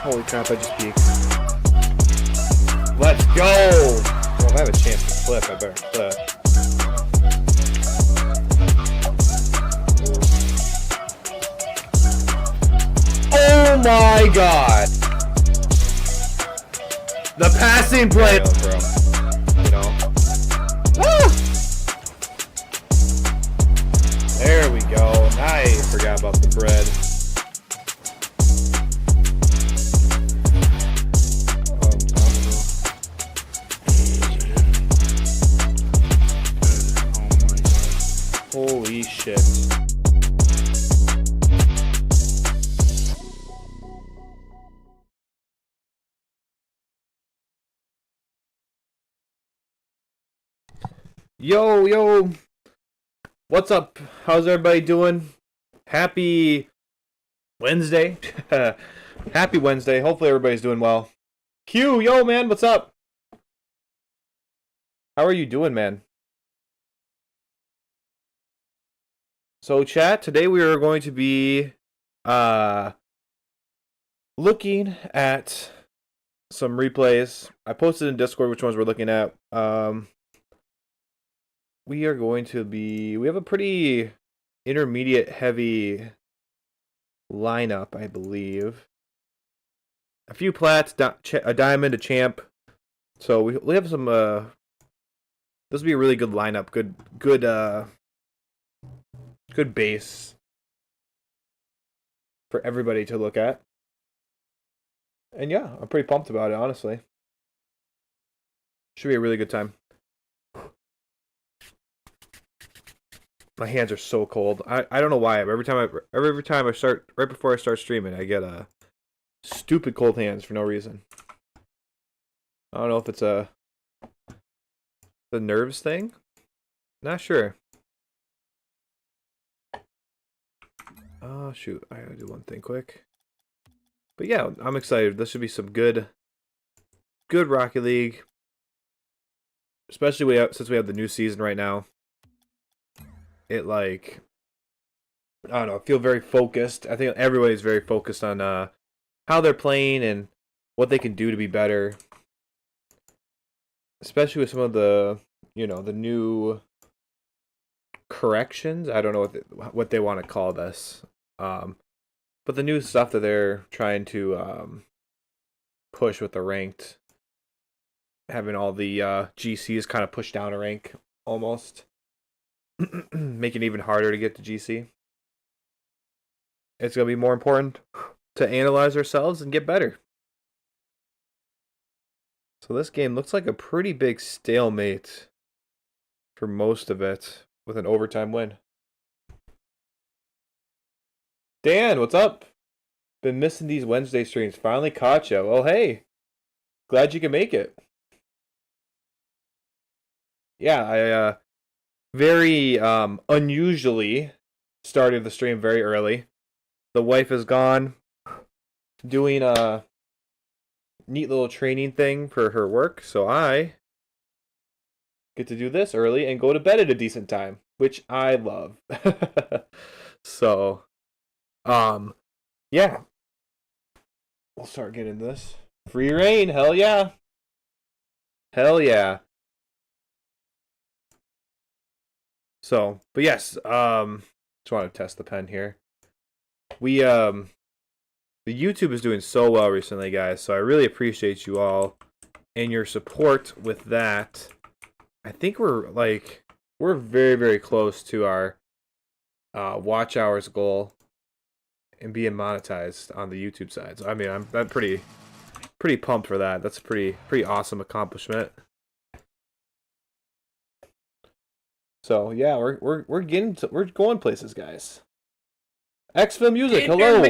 Holy crap, I just peeked. Let's go! Well, if I have a chance to flip, I better flip. Oh my god! The passing play, bro. You know? shit. Yo, what's up? How's everybody doing? Happy Wednesday. Happy Wednesday. Hopefully everybody's doing well. Q, yo, man, what's up? How are you doing, man? So, chat, today we are going to be looking at some replays. I posted in Discord which ones we're looking at. We are going to be... We have a pretty intermediate heavy lineup, I believe. A few plats, a diamond, a champ. So we have some... this will be a really good lineup. Good base for everybody to look at. And yeah, I'm pretty pumped about it, honestly. Should be a really good time. My hands are so cold. I don't know why. Every time I start, right before I start streaming, I get stupid cold hands for no reason. I don't know if it's the nerves thing. Not sure. Oh shoot, I gotta do one thing quick. But yeah, I'm excited. This should be some good Rocket League. Especially since we have the new season right now. It like, I don't know, I feel very focused. I think everybody's very focused on how they're playing and what they can do to be better. Especially with some of the, the new corrections. I don't know what they want to call this. But the new stuff that they're trying to push with the ranked, having all the GCs kind of push down a rank almost. Make it even harder to get to GC. It's going to be more important to analyze ourselves and get better. So this game looks like a pretty big stalemate for most of it, with an overtime win. Dan, what's up? Been missing these Wednesday streams. Finally caught you. Well, hey. Glad you can make it. Yeah, I very unusually started the stream very early. The wife is gone, doing a neat little training thing for her work, so I get to do this early and go to bed at a decent time, which I love. So, yeah. We'll start getting this. Free reign, hell yeah. Hell yeah. So, but yes, just want to test the pen here. We, the YouTube is doing so well recently, guys, so I really appreciate you all and your support with that. I think we're very, very close to our watch hours goal and being monetized on the YouTube side. So, I mean, I'm pretty pumped for that. That's a pretty awesome accomplishment. So yeah, we're going places, guys. Xfil Music, hello.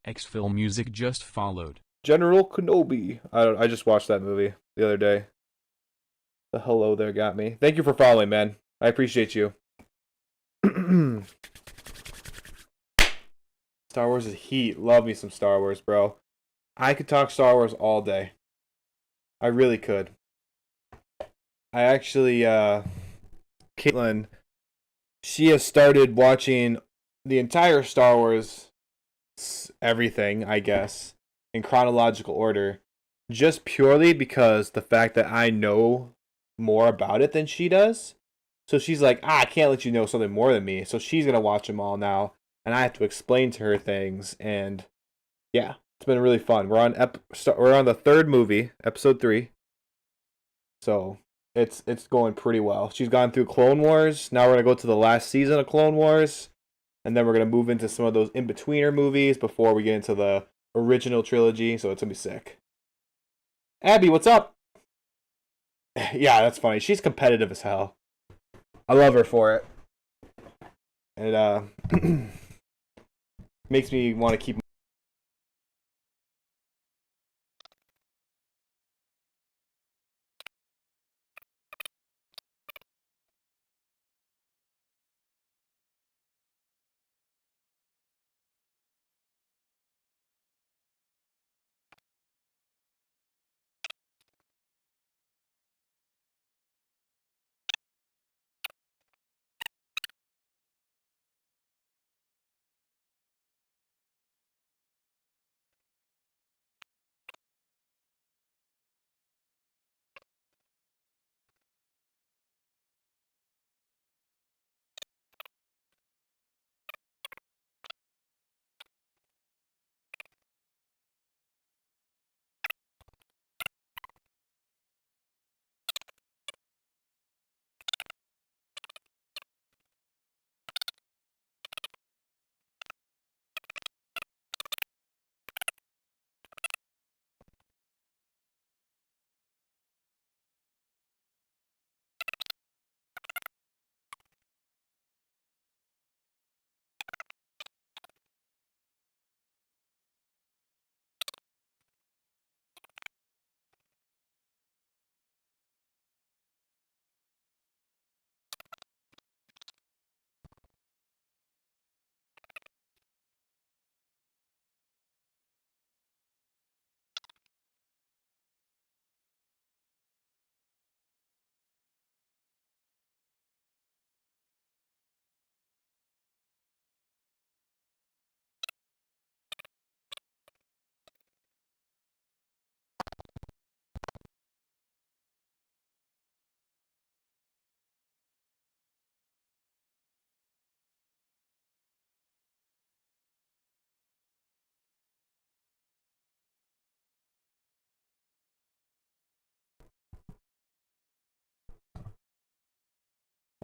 Xfil Music just followed. General Kenobi. I just watched that movie the other day. The hello there got me. Thank you for following, man. I appreciate you. Star Wars is heat. Love me some Star Wars, bro. I could talk Star Wars all day. I really could. I actually, Caitlin, she has started watching the entire Star Wars, everything, I guess, in chronological order, just purely because the fact that I know more about it than she does. So she's like, I can't let you know something more than me. So she's going to watch them all now, and I have to explain to her things, and yeah, it's been really fun. We're on the third movie, episode 3. So it's going pretty well. She's gone through Clone Wars. Now we're going to go to the last season of Clone Wars. And then we're going to move into some of those in-betweener movies before we get into the original trilogy. So it's going to be sick. Abby, what's up? Yeah, that's funny. She's competitive as hell. I love her for it. It makes me want to keep.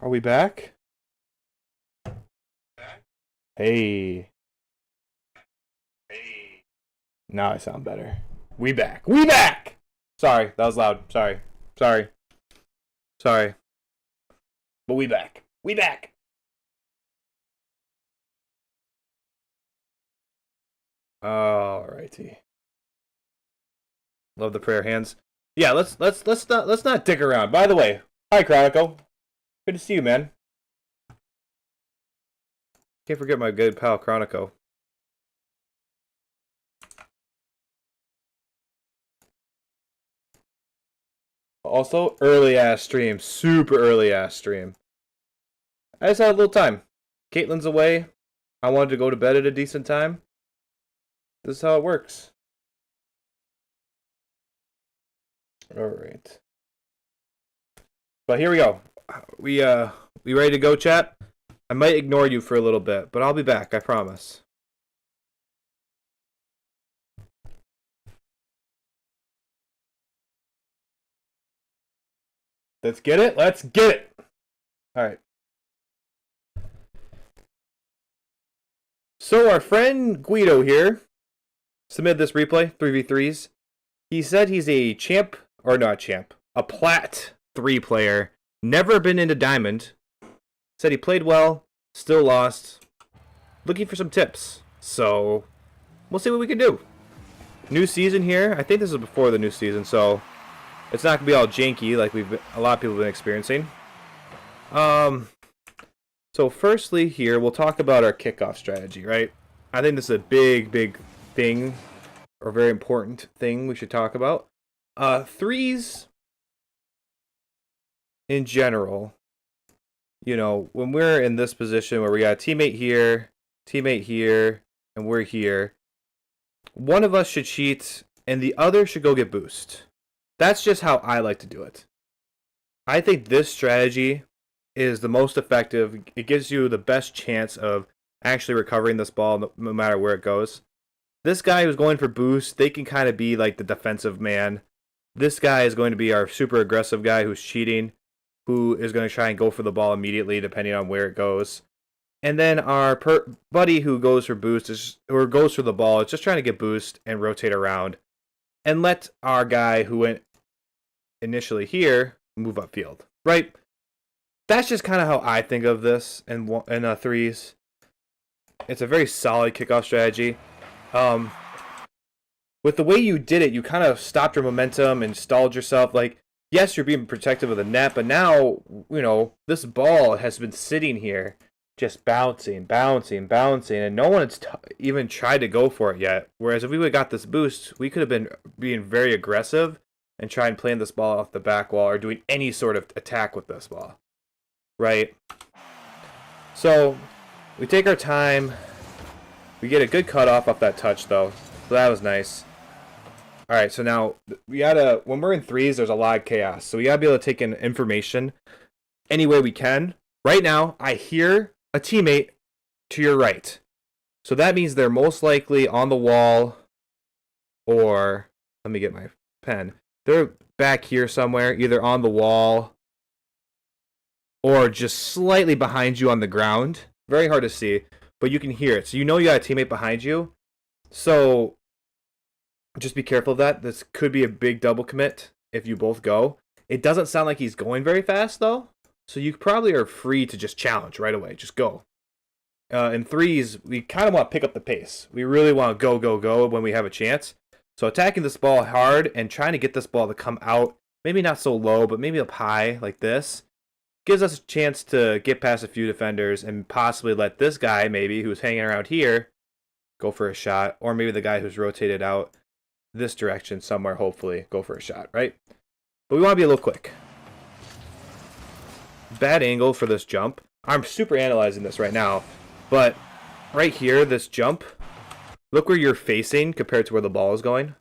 Are we back? Hey. Now I sound better. We back. We back! Sorry, that was loud. Sorry. Sorry. Sorry. But we back. We back! Alrighty. Love the prayer hands. Yeah, let's not dick around. By the way, hi Chronicle. Good to see you, man. Can't forget my good pal Chronicle. Also, early ass stream. Super early ass stream. I just had a little time. Caitlin's away. I wanted to go to bed at a decent time. This is how it works. Alright. But here we go. We ready to go, chat? I might ignore you for a little bit, but I'll be back, I promise. Let's get it? Let's get it! Alright. So our friend Guido here submitted this replay, 3v3s. He said he's a champ, or not champ, a plat 3 player, never been into diamond. Said he played well, still lost. Looking for some tips. So, we'll see what we can do. New season here. I think this is before the new season, so it's not gonna be all janky like a lot of people have been experiencing. So firstly here, we'll talk about our kickoff strategy, right? I think this is a big thing, or very important thing we should talk about. Threes, in general, you know, when we're in this position where we got a teammate here, and we're here, one of us should cheat, and the other should go get boost. That's just how I like to do it. I think this strategy is the most effective. It gives you the best chance of actually recovering this ball no matter where it goes. This guy who's going for boost, they can kind of be like the defensive man. This guy is going to be our super aggressive guy who's cheating, who is going to try and go for the ball immediately depending on where it goes. And then our buddy who goes for boost, or goes for the ball, is just trying to get boost and rotate around. And let our guy who went initially here move upfield, right? that's just kind of how I think of this in threes. It's a very solid kickoff strategy. Um, with the way you did it, you kind of stopped your momentum and stalled yourself. Like, yes, you're being protective of the net, but now, this ball has been sitting here just bouncing, bouncing, bouncing, and no one has even tried to go for it yet. Whereas if we would have got this boost, we could have been being very aggressive and trying playing this ball off the back wall or doing any sort of attack with this ball. Right? So, we take our time. We get a good cutoff off that touch, though. So that was nice. All right, so now we gotta, when we're in threes, there's a lot of chaos. So we gotta be able to take in information any way we can. Right now, I hear a teammate to your right. So that means they're most likely on the wall, or let me get my pen. They're back here somewhere, either on the wall or just slightly behind you on the ground. Very hard to see, but you can hear it. So you know you got a teammate behind you. So just be careful of that. This could be a big double commit if you both go. It doesn't sound like he's going very fast, though. So you probably are free to just challenge right away. Just go. In threes, we kind of want to pick up the pace. We really want to go, go, go when we have a chance. So attacking this ball hard and trying to get this ball to come out, maybe not so low, but maybe up high like this, gives us a chance to get past a few defenders and possibly let this guy, maybe, who's hanging around here, go for a shot. Or maybe the guy who's rotated out this direction somewhere, hopefully, go for a shot, right? But we want to be a little quick. Bad angle for this jump. I'm super analyzing this right now. But right here, this jump, look where you're facing compared to where the ball is going.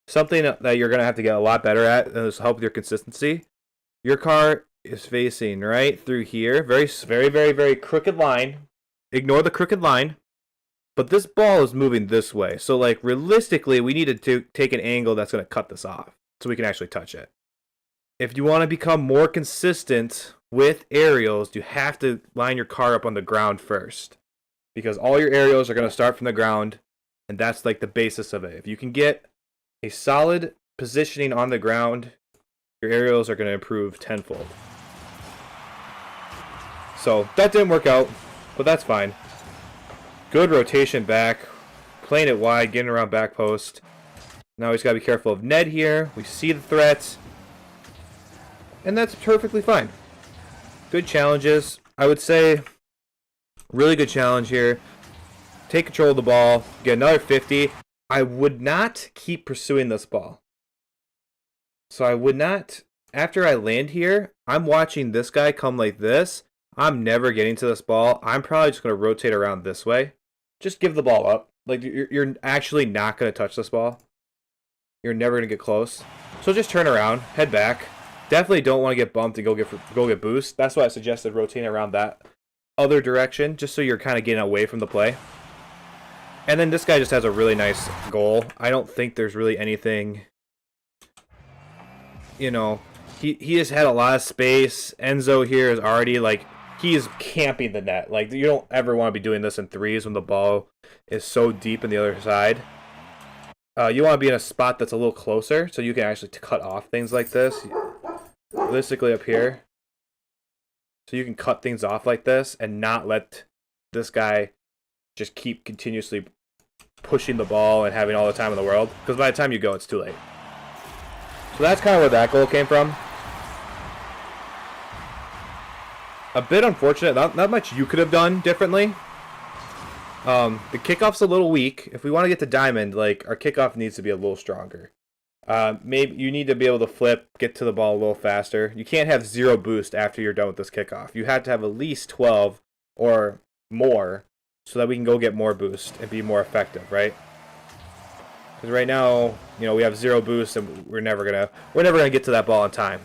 Something that you're going to have to get a lot better at, and this will help with your consistency. Your car is facing right through here. Very, very, very, very crooked line. Ignore the crooked line. But this ball is moving this way. So, like, realistically, we need to take an angle that's going to cut this off so we can actually touch it. If you want to become more consistent with aerials, you have to line your car up on the ground first. Because all your aerials are going to start from the ground, and that's, like, the basis of it. If you can get a solid positioning on the ground, your aerials are going to improve tenfold. So, that didn't work out, but that's fine. Good rotation back, playing it wide, getting around back post. Now we just gotta be careful of Ned here. We see the threat, and that's perfectly fine. Good challenges. I would say really good challenge here. Take control of the ball, get another 50. I would not keep pursuing this ball. So I would not, after I land here, I'm watching this guy come like this. I'm never getting to this ball. I'm probably just going to rotate around this way. Just give the ball up. Like, you're actually not going to touch this ball. You're never going to get close. So just turn around, head back. Definitely don't want to get bumped and go get boost. That's why I suggested rotating around that other direction, just so you're kind of getting away from the play. And then this guy just has a really nice goal. I don't think there's really anything, he has had a lot of space. Enzo here is already, like, he is camping the net. Like, you don't ever want to be doing this in threes when the ball is so deep in the other side. You want to be in a spot that's a little closer so you can actually cut off things like this. Realistically up here. So you can cut things off like this and not let this guy just keep continuously pushing the ball and having all the time in the world. Because by the time you go, it's too late. So that's kind of where that goal came from. A bit unfortunate. Not much you could have done differently. The kickoff's a little weak. If we want to get to diamond, like, our kickoff needs to be a little stronger. Maybe you need to be able to flip, get to the ball a little faster. You can't have 0 boost after you're done with this kickoff. You have to have at least 12 or more so that we can go get more boost and be more effective, right? Because right now, we have 0 boost and we're never gonna get to that ball in time.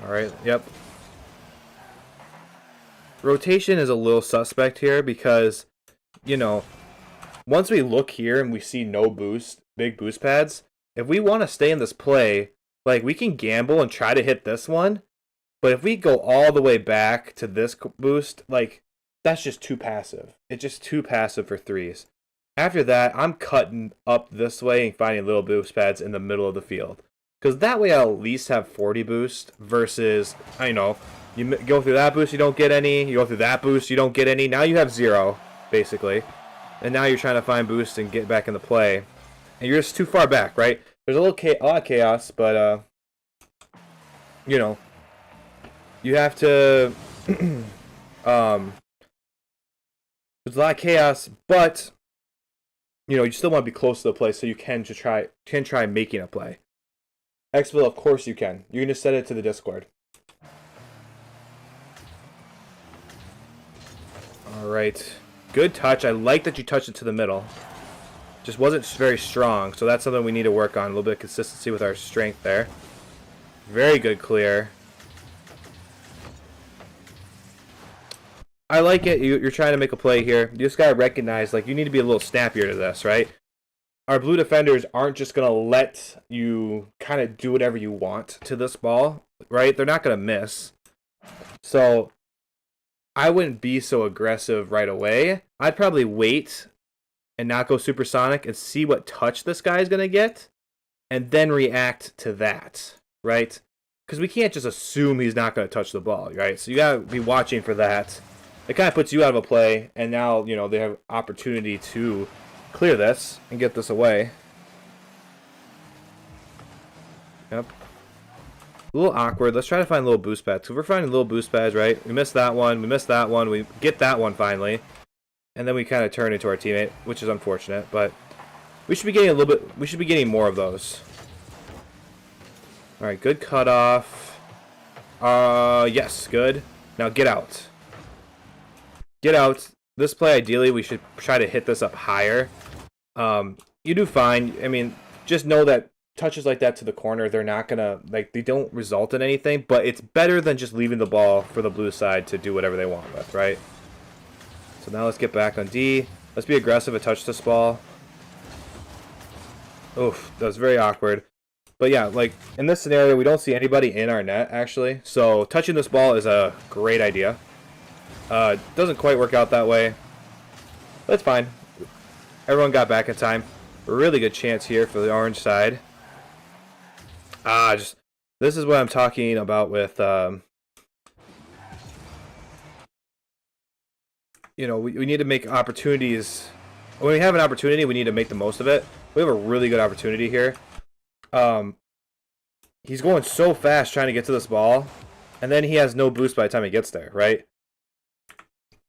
All right. Yep. Rotation is a little suspect here because, once we look here and we see no boost, big boost pads, if we want to stay in this play, like, we can gamble and try to hit this one, but if we go all the way back to this boost, like, that's just too passive. It's just too passive for threes. After that, I'm cutting up this way and finding little boost pads in the middle of the field. Because that way I'll at least have 40 boost versus, I know, you go through that boost, you don't get any. You go through that boost, you don't get any. Now you have 0, basically. And now you're trying to find boost and get back into play. And you're just too far back, right? There's a lot of chaos, but, you know, you have to, there's a lot of chaos, but, you know, you still want to be close to the play so you can try making a play. Xville, of course you can. You can just set it to the Discord. Alright. Good touch. I like that you touched it to the middle. Just wasn't very strong, so that's something we need to work on. A little bit of consistency with our strength there. Very good clear. I like it. You're trying to make a play here. You just got to recognize, like, you need to be a little snappier to this, right? Our blue defenders aren't just going to let you kind of do whatever you want to this ball, right? They're not going to miss. So I wouldn't be so aggressive right away. I'd probably wait and not go supersonic and see what touch this guy is going to get and then react to that, right? Because we can't just assume he's not going to touch the ball, right? So you got to be watching for that. It kind of puts you out of a play, and now, you know, they have opportunity to clear this and get this away. Yep. A little awkward. Let's try to find little boost pads. So we're finding little boost pads, right? We missed that one. We missed that one. We get that one finally. And then we kind of turn into our teammate, which is unfortunate, but we should be getting a little bit, we should be getting more of those. All right, good cutoff. Yes, good. Now get out. Get out. This play, ideally, we should try to hit this up higher. You do fine. I mean, just know that touches like that to the corner, they're not going to, like, they don't result in anything, but it's better than just leaving the ball for the blue side to do whatever they want with, right? So now let's get back on D. Let's be aggressive and touch this ball. Oof, that was very awkward. But yeah, like, in this scenario, we don't see anybody in our net, actually. So touching this ball is a great idea. Doesn't quite work out that way. But it's fine. Everyone got back in time. Really good chance here for the orange side. This is what I'm talking about with, you know, we need to make opportunities. When we have an opportunity, we need to make the most of it. We have a really good opportunity here. He's going so fast trying to get to this ball, and then he has no boost by the time he gets there, right?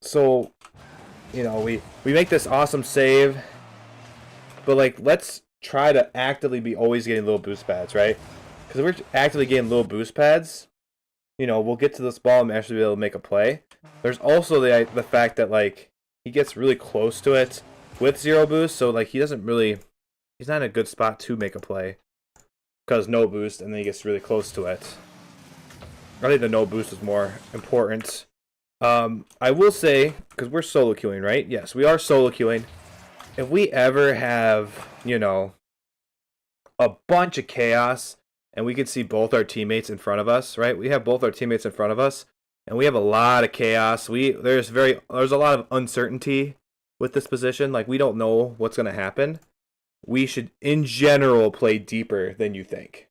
So, you know, we make this awesome save, but, like, let's try to actively be always getting little boost pads, right? Because if we're actively getting little boost pads, you know, we'll get to this ball and actually be able to make a play. There's also the fact that, like, he gets really close to it with 0 boost, so, like, he's not in a good spot to make a play because no boost, and then he gets really close to it. I think the no boost is more important. I will say, because we're solo queuing, right? Yes, we are solo queuing. If we ever have, you know, a bunch of chaos, and we can see both our teammates in front of us, right? We have both our teammates in front of us, and we have a lot of chaos. There's a lot of uncertainty with this position. Like, we don't know what's going to happen. We should, in general, play deeper than you think.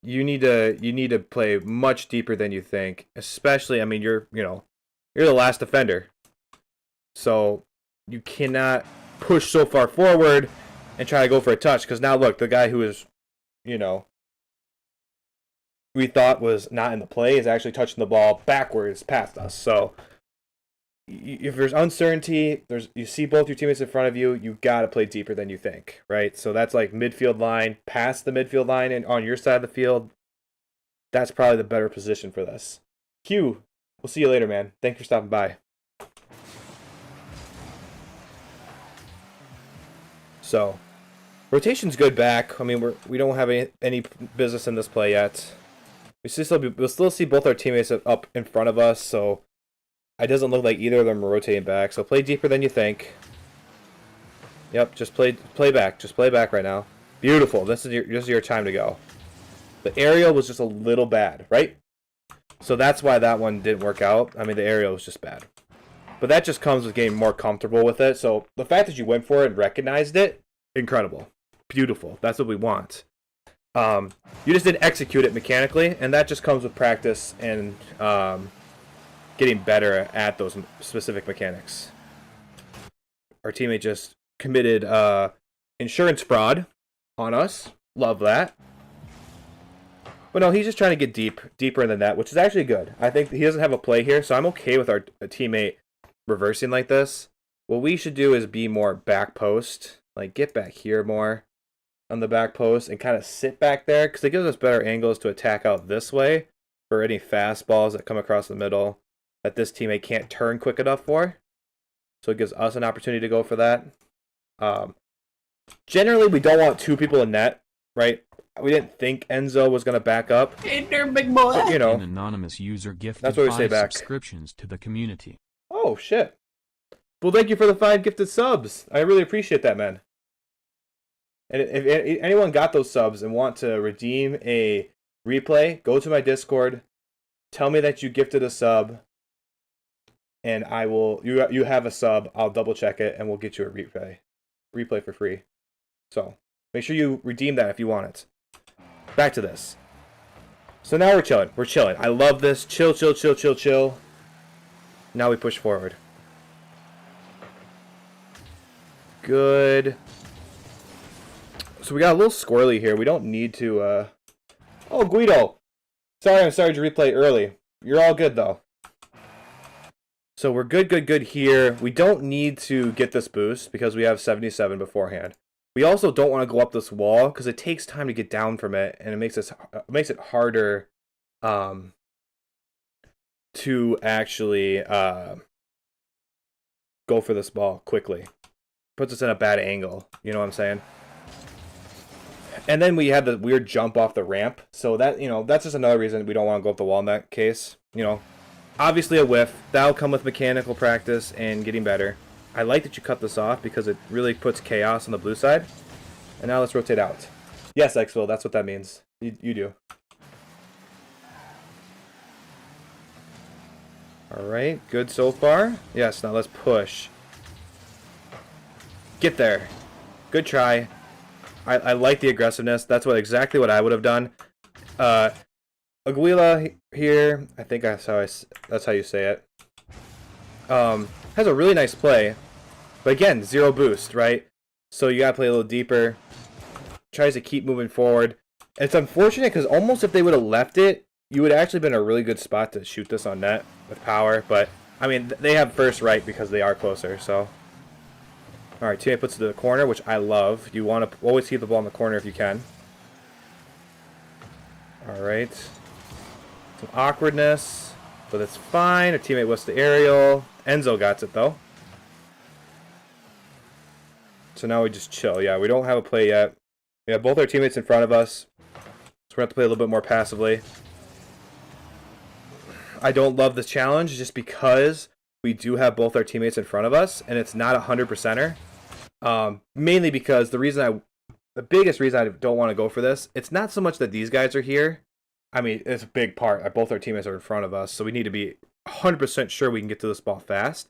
You need to play much deeper than you think. Especially, I mean, you're the last defender, so you cannot push so far forward and try to go for a touch. Because now look, the guy who is, you know, we thought was not in the play is actually touching the ball backwards past us. So if there's uncertainty, you see both your teammates in front of you, you got to play deeper than you think, right? So that's like midfield line, past the midfield line, and on your side of the field, that's probably the better position for this. Q, we'll see you later, man. Thanks for stopping by. So, rotation's good back. I mean, we don't have any business in this play yet. We'll still see both our teammates up in front of us, so it doesn't look like either of them are rotating back. So play deeper than you think. Yep, just play back. Just play back right now. Beautiful. This is your time to go. The aerial was just a little bad, right? So that's why that one didn't work out. I mean, the aerial was just bad. But that just comes with getting more comfortable with it. So the fact that you went for it and recognized it, incredible. Beautiful. That's what we want. You just didn't execute it mechanically, and that just comes with practice and getting better at those specific mechanics. Our teammate just committed insurance fraud on us. Love that. But no, he's just trying to get deeper in the net, which is actually good. I think he doesn't have a play here, so I'm okay with our teammate reversing like this. What we should do is be more back post, like get back here more on the back post and kind of sit back there, because it gives us better angles to attack out this way for any fastballs that come across the middle that this teammate can't turn quick enough for. So it gives us an opportunity to go for that. Generally, we don't want two people in net, right? We didn't think Enzo was going to back up. Hey there, big boy. But, you know, An anonymous user gifted that's what we say 5 back. subscriptions to the community. Oh, shit. Well, thank you for the 5 gifted subs. I really appreciate that, man. And if anyone got those subs and want to redeem a replay, go to my Discord, tell me that you gifted a sub, and I will. You have a sub. I'll double check it, and we'll get you a replay for free. So make sure you redeem that if you want it. Back to this. So now we're chilling. We're chilling. I love this. Chill, chill, chill, chill, chill. Now we push forward. Good. So we got a little squirrely here. We don't need to, Oh, Guido! I'm sorry to replay early. You're all good, though. So we're good here. We don't need to get this boost because we have 77 beforehand. We also don't want to go up this wall because it takes time to get down from it, and it makes it harder to actually go for this ball quickly. Puts us in a bad angle. You know what I'm saying? And then we had the weird jump off the ramp. So that, that's just another reason we don't want to go up the wall in that case. Obviously a whiff. That'll come with mechanical practice and getting better. I like that you cut this off because it really puts chaos on the blue side. And now let's rotate out. Yes, Xville, that's what that means. You do. Alright, good so far. Yes, now let's push. Get there. Good try. I like the aggressiveness. That's exactly what I would have done. Aguila here, I think that's how you say it. Has a really nice play, but again, 0 boost, right? So you gotta play a little deeper. Tries to keep moving forward. And it's unfortunate because almost if they would have left it, you would actually been a really good spot to shoot this on net with power. But I mean, they have first right because they are closer. So. Alright, teammate puts it to the corner, which I love. You want to always keep the ball in the corner if you can. Alright. Some awkwardness, but that's fine. Our teammate was the aerial. Enzo got it, though. So now we just chill. Yeah, we don't have a play yet. We have both our teammates in front of us. So we're going to have to play a little bit more passively. I don't love this challenge just because we do have both our teammates in front of us, and it's not a 100%er. Mainly because the biggest reason I don't want to go for this, it's not so much that these guys are here. I mean, it's a big part. Both our teammates are in front of us, so we need to be 100% sure we can get to this ball fast.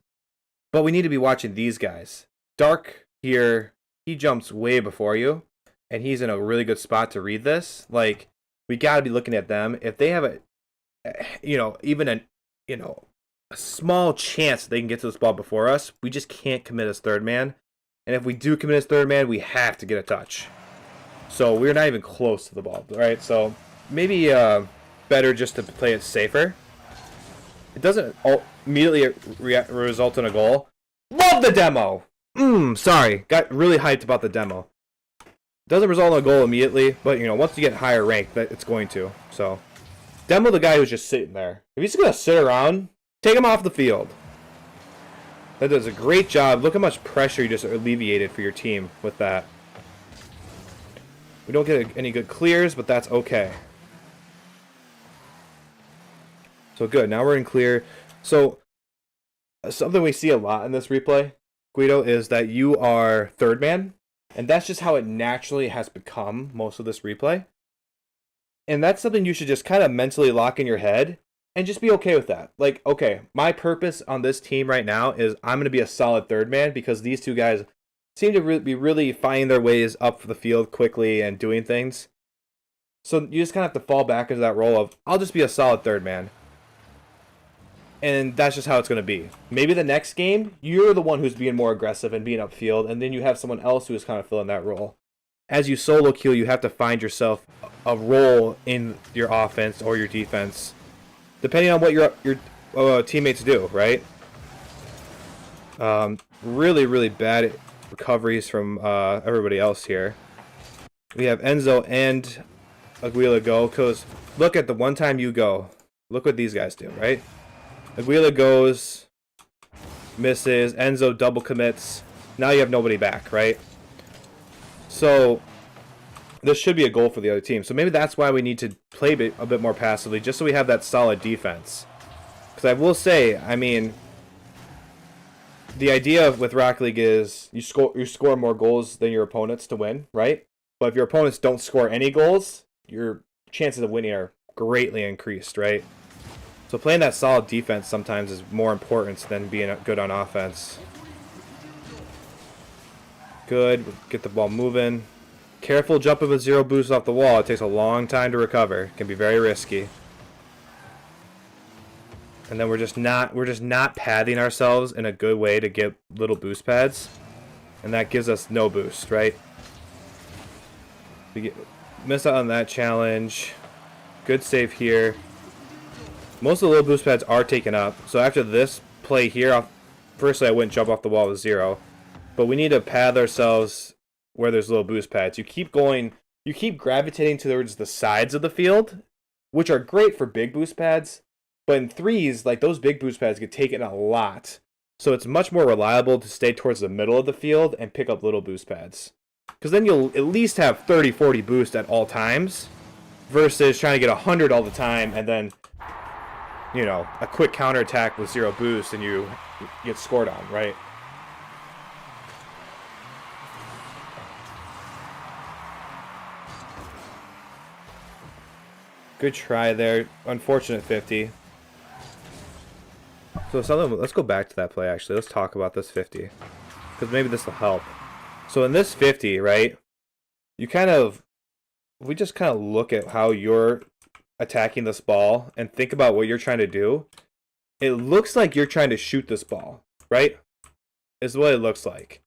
But we need to be watching these guys. Dark here, he jumps way before you, and he's in a really good spot to read this. Like, we got to be looking at them. If they have even a small chance they can get to this ball before us, we just can't commit as third man. And if we do commit as third man, we have to get a touch. So we're not even close to the ball, right? So maybe better just to play it safer. It doesn't immediately result in a goal. Love the demo! Sorry. Got really hyped about the demo. Doesn't result in a goal immediately, but, once you get higher rank, it's going to. So, demo the guy who's just sitting there. If he's going to sit around, take him off the field. That does a great job. Look how much pressure you just alleviated for your team with that. We don't get any good clears, but that's okay. So good. Now we're in clear. So something we see a lot in this replay, Guido, is that you are third man. And that's just how it naturally has become most of this replay. And that's something you should just kind of mentally lock in your head. And just be okay with that. Like, okay, my purpose on this team right now is I'm going to be a solid third man because these two guys seem to be really finding their ways up the field quickly and doing things. So you just kind of have to fall back into that role of, I'll just be a solid third man. And that's just how it's going to be. Maybe the next game, you're the one who's being more aggressive and being upfield, and then you have someone else who is kind of filling that role. As you solo queue, you have to find yourself a role in your offense or your defense, depending on what your teammates do, right? Really, really bad recoveries from everybody else here. We have Enzo and Aguila go, because look at the one time you go. Look what these guys do, right? Aguila goes, misses, Enzo double commits. Now you have nobody back, right? So this should be a goal for the other team. So maybe that's why we need to play a bit more passively, just so we have that solid defense. Because I will say, I mean, the idea with Rocket League is you score more goals than your opponents to win, right? But if your opponents don't score any goals, your chances of winning are greatly increased, right? So playing that solid defense sometimes is more important than being good on offense. Good. Get the ball moving. Careful jumping with 0 boost off the wall. It takes a long time to recover. It can be very risky. And then we're just not padding ourselves in a good way to get little boost pads. And that gives us no boost, right? We miss out on that challenge. Good save here. Most of the little boost pads are taken up. So after this play here, firstly I wouldn't jump off the wall with 0. But we need to pad ourselves where there's little boost pads. You keep gravitating towards the sides of the field, which are great for big boost pads. But in threes, like those big boost pads get taken a lot. So it's much more reliable to stay towards the middle of the field and pick up little boost pads. Because then you'll at least have 30, 40 boost at all times. Versus trying to get 100 all the time and then, you know, a quick counterattack with 0 boost and you get scored on, right? Good try there. Unfortunate 50. So let's go back to that play, actually. Let's talk about this 50. Because maybe this will help. So in this 50, right, we just kind of look at how you're attacking this ball and think about what you're trying to do. It looks like you're trying to shoot this ball, right? Is what it looks like.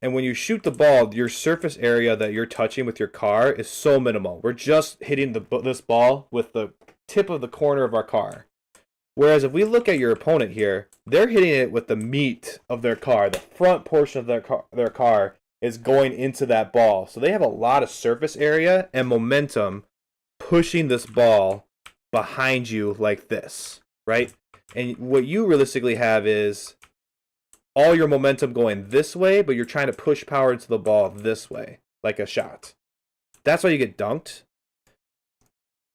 And when you shoot the ball, your surface area that you're touching with your car is so minimal. We're just hitting this ball with the tip of the corner of our car. Whereas if we look at your opponent here, they're hitting it with the meat of their car. The front portion of their car is going into that ball. So they have a lot of surface area and momentum pushing this ball behind you like this, right? And what you realistically have is all your momentum going this way, but you're trying to push power into the ball this way, like a shot. That's why you get dunked.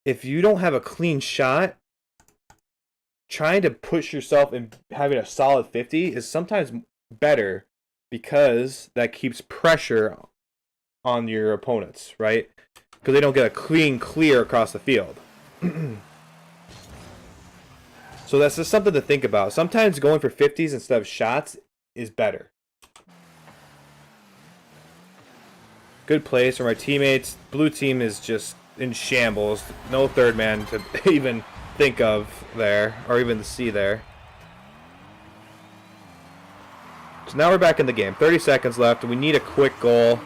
If you don't have a clean shot, trying to push yourself and having a solid 50 is sometimes better because that keeps pressure on your opponents, right? Because they don't get a clean clear across the field. So that's just something to think about. Sometimes going for 50s instead of shots is better. Good plays from our teammates. Blue team is just in shambles. No third man to even think of there, or even to see there. So now we're back in the game. 30 seconds left, and we need a quick goal.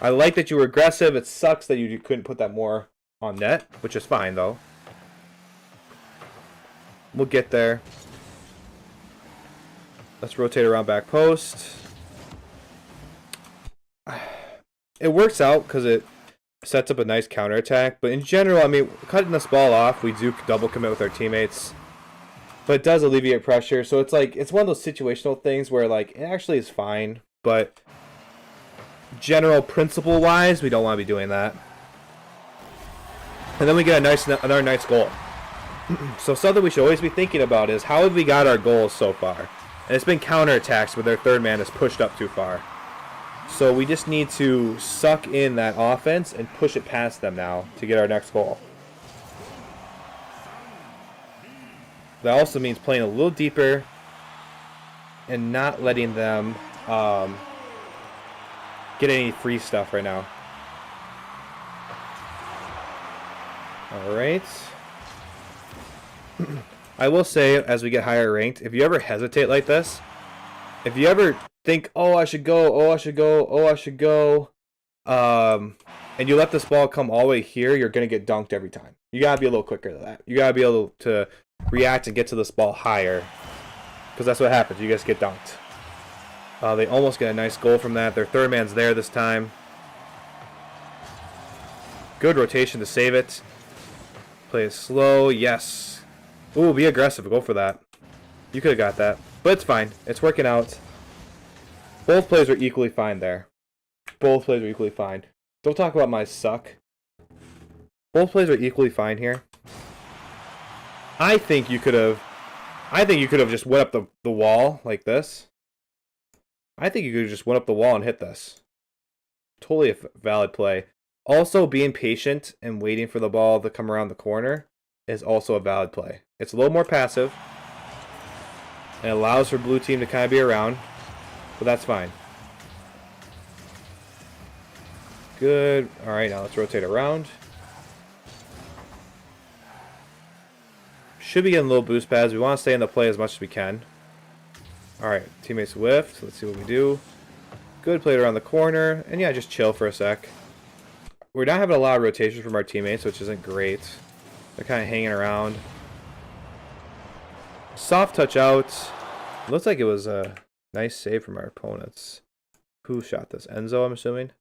I like that you were aggressive. It sucks that you couldn't put that more on net, which is fine, though. We'll get there. Let's rotate around back post. It works out because it sets up a nice counterattack. But in general, I mean, cutting this ball off, we do double commit with our teammates. But it does alleviate pressure. So it's like, it's one of those situational things where, like, it actually is fine. But general principle-wise, we don't want to be doing that. And then we get another nice goal. So something we should always be thinking about is how have we got our goals so far? And it's been counterattacks where their third man is pushed up too far. So we just need to suck in that offense and push it past them now to get our next goal. That also means playing a little deeper and not letting them get any free stuff right now. All right. I will say, as we get higher ranked, if you ever hesitate like this, if you ever think, oh, I should go, oh, I should go, oh, I should go, and you let this ball come all the way here, you're going to get dunked every time. You got to be a little quicker than that. You got to be able to react and get to this ball higher, because that's what happens. You guys get dunked. They almost get a nice goal from that. Their third man's there this time. Good rotation to save it. Play it slow. Yes. Ooh, be aggressive. Go for that. You could have got that. But it's fine. It's working out. Both plays are equally fine there. Both plays are equally fine. Don't talk about my suck. Both plays are equally fine here. I think you could have just went up the wall like this. I think you could have just went up the wall and hit this. Totally a valid play. Also, being patient and waiting for the ball to come around the corner is also a valid play. It's a little more passive. And it allows for blue team to kind of be around. But that's fine. Good. Alright, now let's rotate around. Should be getting a little boost pads. We want to stay in the play as much as we can. Alright, teammates whiffed. Let's see what we do. Good play around the corner. And yeah, just chill for a sec. We're not having a lot of rotations from our teammates, which isn't great. They're kind of hanging around. Soft touch out. Looks like it was a nice save from our opponents. Who shot this? Enzo, I'm assuming.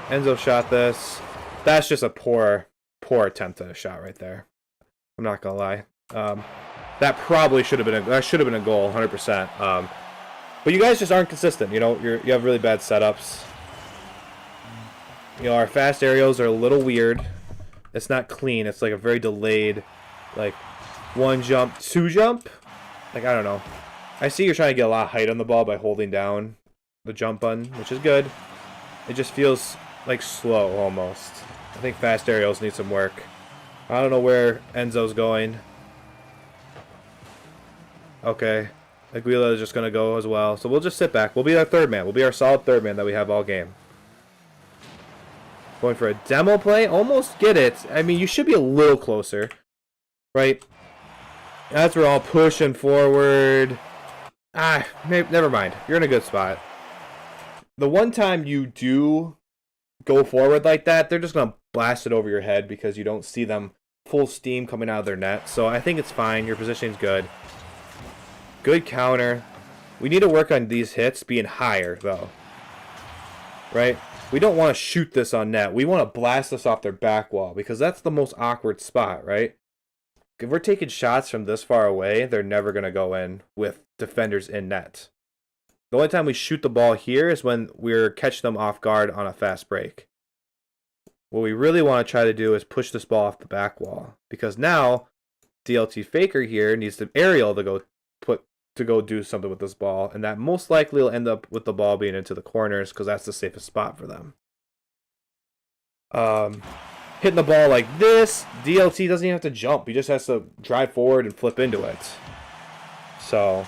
Enzo shot this. That's just a poor attempt at a shot right there. I'm not gonna lie. That probably should have been a goal, 100%. But you guys just aren't consistent. You know, you have really bad setups. You know, our fast aerials are a little weird. It's not clean. It's like a very delayed, like, one jump, two jump. Like, I don't know. I see you're trying to get a lot of height on the ball by holding down the jump button, which is good. It just feels like slow almost. I think fast aerials need some work. I don't know where Enzo's going. Okay. Aguila is just going to go as well. So we'll just sit back. We'll be our third man. We'll be our solid third man that we have all game. Going for a demo play. Almost get it. I mean, you should be a little closer. Right? As we're all pushing forward. Never mind. You're in a good spot. The one time you do go forward like that, they're just going to blast it over your head because you don't see them full steam coming out of their net. So I think it's fine. Your positioning's good. Good counter. We need to work on these hits being higher, though. Right? We don't want to shoot this on net. We want to blast this off their back wall because that's the most awkward spot, right? If we're taking shots from this far away, they're never going to go in with defenders in net. The only time we shoot the ball here is when we're catching them off guard on a fast break. What we really want to try to do is push this ball off the back wall because now DLT Faker here needs the aerial to go do something with this ball, and that most likely will end up with the ball being into the corners because that's the safest spot for them. Hitting the ball like this, DLT doesn't even have to jump. He just has to drive forward and flip into it. So,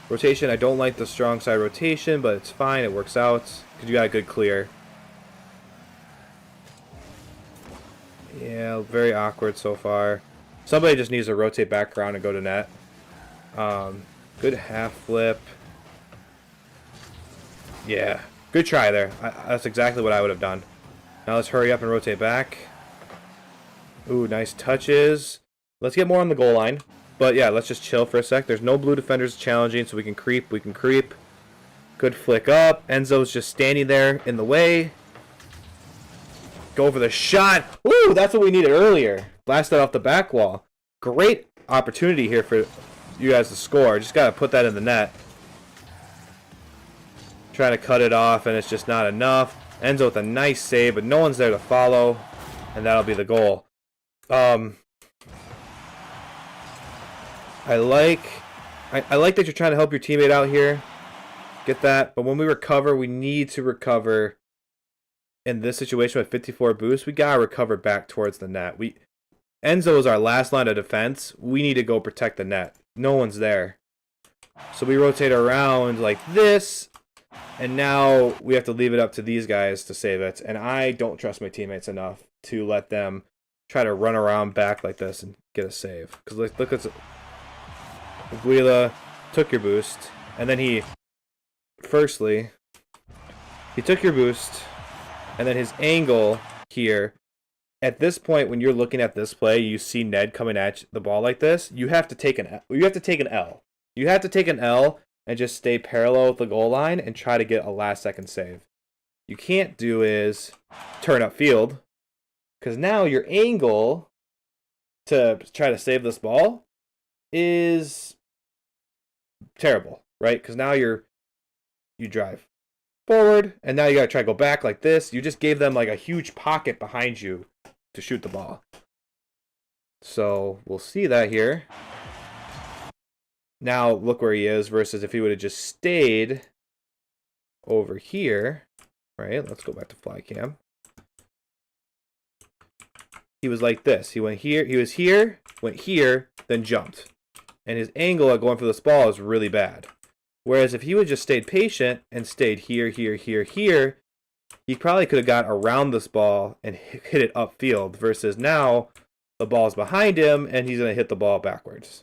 rotation, I don't like the strong side rotation, but it's fine. It works out because you got a good clear. Yeah, very awkward so far. Somebody just needs to rotate back around and go to net. Good half flip. Yeah, good try there. That's exactly what I would have done. Now let's hurry up and rotate back. Ooh, nice touches. Let's get more on the goal line. But yeah, let's just chill for a sec. There's no blue defenders challenging, so we can creep. Good flick up. Enzo's just standing there in the way. Go for the shot. Ooh, that's what we needed earlier. Blasted off the back wall. Great opportunity here for you guys to score. Just got to put that in the net. Trying to cut it off, and it's just not enough. Enzo with a nice save, but no one's there to follow, and that'll be the goal. I like that you're trying to help your teammate out here. Get that. But when we recover, we need to recover. In this situation with 54 boost, we gotta recover back towards the net. Enzo is our last line of defense. We need to go protect the net. No one's there. So we rotate around like this. And now we have to leave it up to these guys to save it. And I don't trust my teammates enough to let them try to run around back like this and get a save. Because look at Guila took your boost, and then he took your boost, and then his angle here. At this point, when you're looking at this play, you see Ned coming at the ball like this. You have to take an L. You have to take an L and just stay parallel with the goal line and try to get a last-second save. You can't do is turn upfield, because now your angle to try to save this ball is terrible, right? Because now you drive forward, and now you got to try to go back like this. You just gave them like a huge pocket behind you to shoot the ball. So we'll see that here. Now look where he is versus if he would have just stayed over here, right? Let's go back to fly cam. He was like this. He went here, he was here, went here, then jumped. And his angle at going for this ball is really bad. Whereas if he would have just stayed patient and stayed here, here, here, here, he probably could have got around this ball and hit it upfield, versus now the ball's behind him and he's going to hit the ball backwards.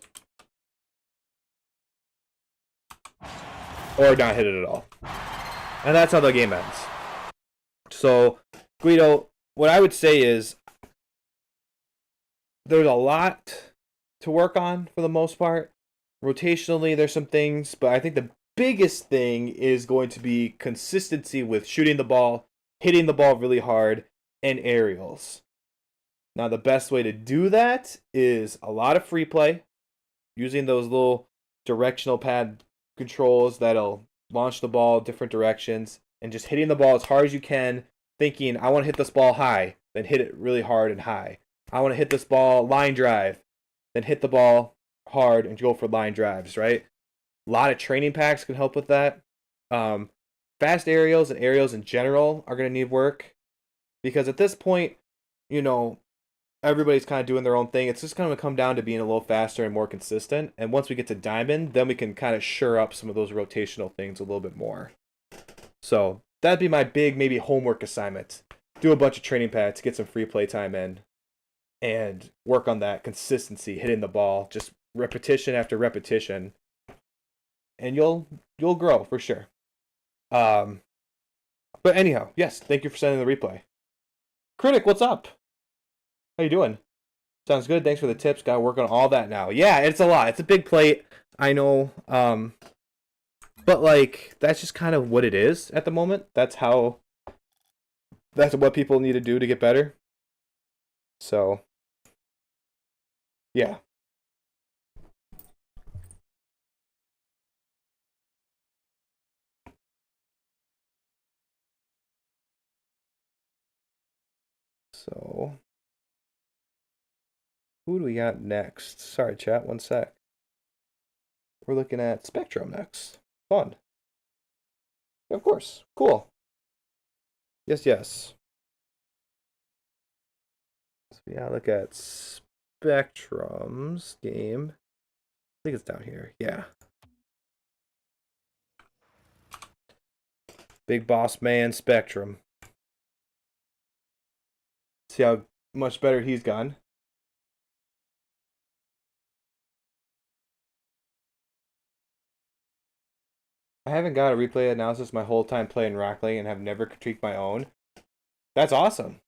Or not hit it at all. And that's how the game ends. So, Guido, what I would say is there's a lot to work on for the most part. Rotationally, there's some things, but I think the biggest thing is going to be consistency with shooting the ball, hitting the ball really hard, and aerials. Now, the best way to do that is a lot of free play, using those little directional pad controls that'll launch the ball different directions, and just hitting the ball as hard as you can, thinking, I want to hit this ball high, then hit it really hard and high. I want to hit this ball line drive, then hit the ball hard and go for line drives, right? A lot of training packs can help with that. Fast aerials and aerials in general are going to need work, because at this point, everybody's kind of doing their own thing. It's just going to come down to being a little faster and more consistent. And once we get to Diamond, then we can kind of shore up some of those rotational things a little bit more. So that'd be my big maybe homework assignment. Do a bunch of training packs, get some free play time in, and work on that consistency, hitting the ball, just repetition after repetition. And you'll grow for sure. But anyhow, yes, thank you for sending the replay. Critic, what's up? How you doing? Sounds good. Thanks for the tips. Got to work on all that now. Yeah, it's a lot. It's a big plate. I know. But that's just kind of what it is at the moment. That's what people need to do to get better. So, yeah. So, who do we got next? Sorry, chat. One sec. We're looking at Spectrum next. Fun. Yeah, of course. Cool. Yes. So, yeah, look at Spectrum's game. I think it's down here. Yeah. Big boss man, Spectrum. See how much better he's gone. I haven't got a replay analysis my whole time playing Rocket League and have never critiqued my own. That's awesome.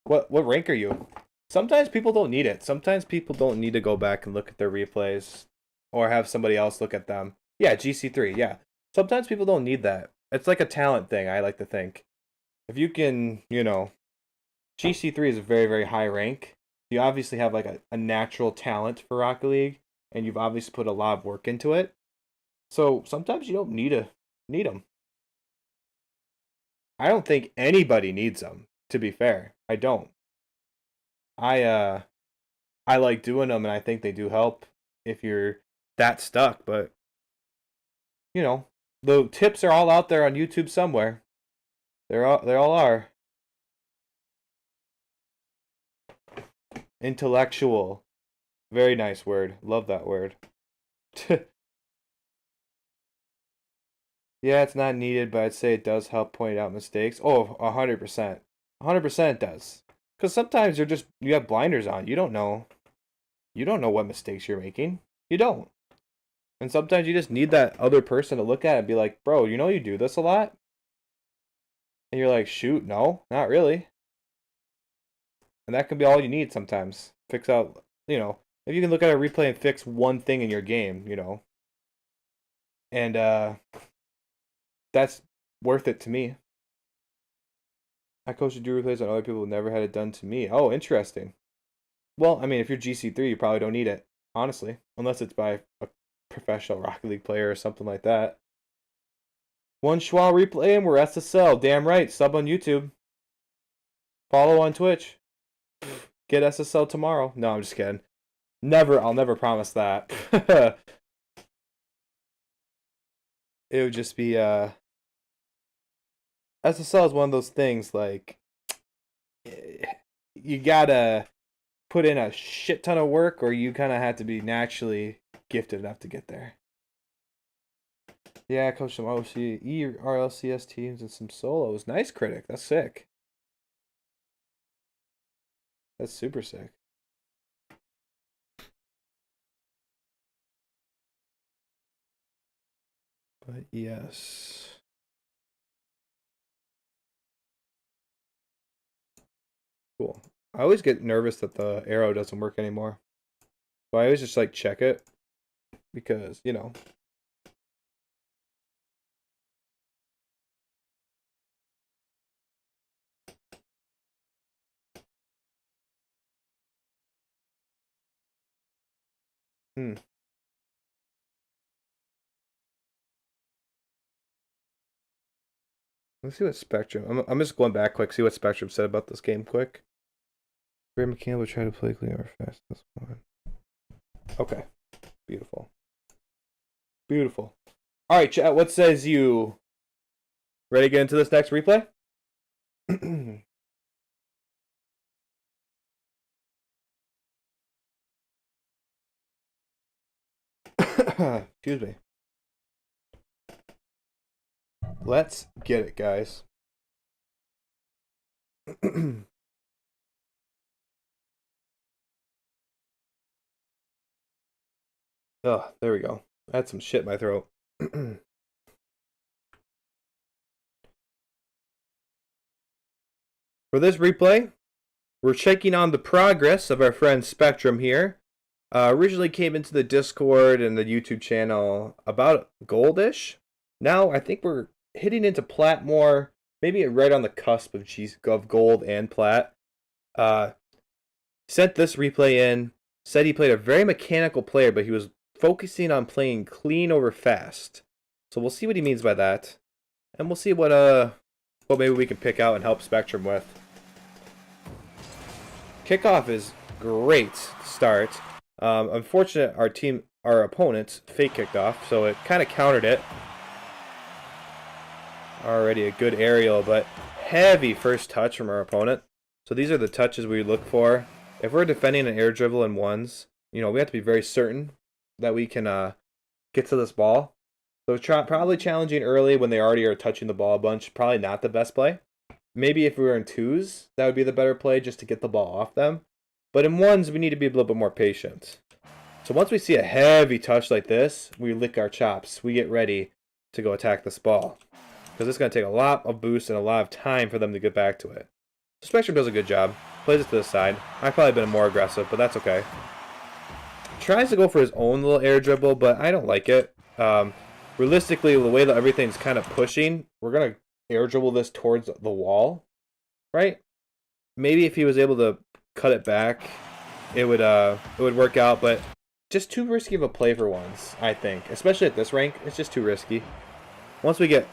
What rank are you? Sometimes people don't need it. Sometimes people don't need to go back and look at their replays or have somebody else look at them. Yeah, GC3, yeah. Sometimes people don't need that. It's like a talent thing, I like to think. If you can, GC3 is a very, very high rank. You obviously have a natural talent for Rocket League, and you've obviously put a lot of work into it. So sometimes you don't need them. I don't think anybody needs them, to be fair. I don't. I like doing them, and I think they do help if you're that stuck, but the tips are all out there on YouTube somewhere. They all are. Intellectual. Very nice word. Love that word. Yeah, it's not needed, but I'd say it does help point out mistakes. Oh, 100%. 100% it does. Because sometimes you have blinders on. You don't know. You don't know what mistakes you're making. You don't. And sometimes you just need that other person to look at it and be like, bro, you know you do this a lot? And you're like, shoot, no, not really. And that can be all you need sometimes. Fix out, if you can look at a replay and fix one thing in your game, And that's worth it to me. I coached to do replays on other people who never had it done to me. Oh, interesting. Well, I mean, if you're GC3, you probably don't need it, honestly, unless it's by a professional Rocket League player or something like that. One Schwal replay and we're SSL. Damn right. Sub on YouTube. Follow on Twitch. Get SSL tomorrow. No, I'm just kidding. I'll never promise that. It would just be SSL is one of those things like you gotta put in a shit ton of work, or you kind of have to be naturally gifted enough to get there. Yeah, I coached some OC, RLCS teams and some solos. Nice, Critic. That's sick. That's super sick. But yes. Cool. I always get nervous that the arrow doesn't work anymore. So I always just like check it because, Let's see what Spectrum. I'm just going back quick, see what Spectrum said about this game quick. Ray McCann will try to play clean or fast this one. Okay. Beautiful. Beautiful. Alright, chat, what says you? Ready to get into this next replay? Excuse me. Let's get it, guys. Oh, there we go. I had some shit in my throat. For this replay, we're checking on the progress of our friend Spectrum here. Originally came into the Discord and the YouTube channel about goldish. Now I think we're hitting into plat more, maybe right on the cusp of gold and plat. Sent this replay in, said he played a very mechanical player, but he was focusing on playing clean over fast. So we'll see what he means by that. And we'll see what maybe we can pick out and help Spectrum with. Kickoff is great start. Unfortunate our opponents fake kicked off, so it kind of countered it. Already a good aerial, but heavy first touch from our opponent. So these are the touches we look for. If we're defending an air dribble in ones, we have to be very certain that we can get to this ball. So probably challenging early when they already are touching the ball a bunch. Probably not the best play. Maybe if we were in twos, that would be the better play just to get the ball off them. But in ones, we need to be a little bit more patient. So once we see a heavy touch like this, we lick our chops. We get ready to go attack this ball. Because it's going to take a lot of boost and a lot of time for them to get back to it. So Spectrum does a good job. Plays it to the side. I've probably been more aggressive, but that's okay. Tries to go for his own little air dribble, but I don't like it. Realistically, the way that everything's kind of pushing, we're going to air dribble this towards the wall, right? Maybe if he was able to cut it back, it would work out, but just too risky of a play for once, I think. Especially at this rank, it's just too risky. Once we get,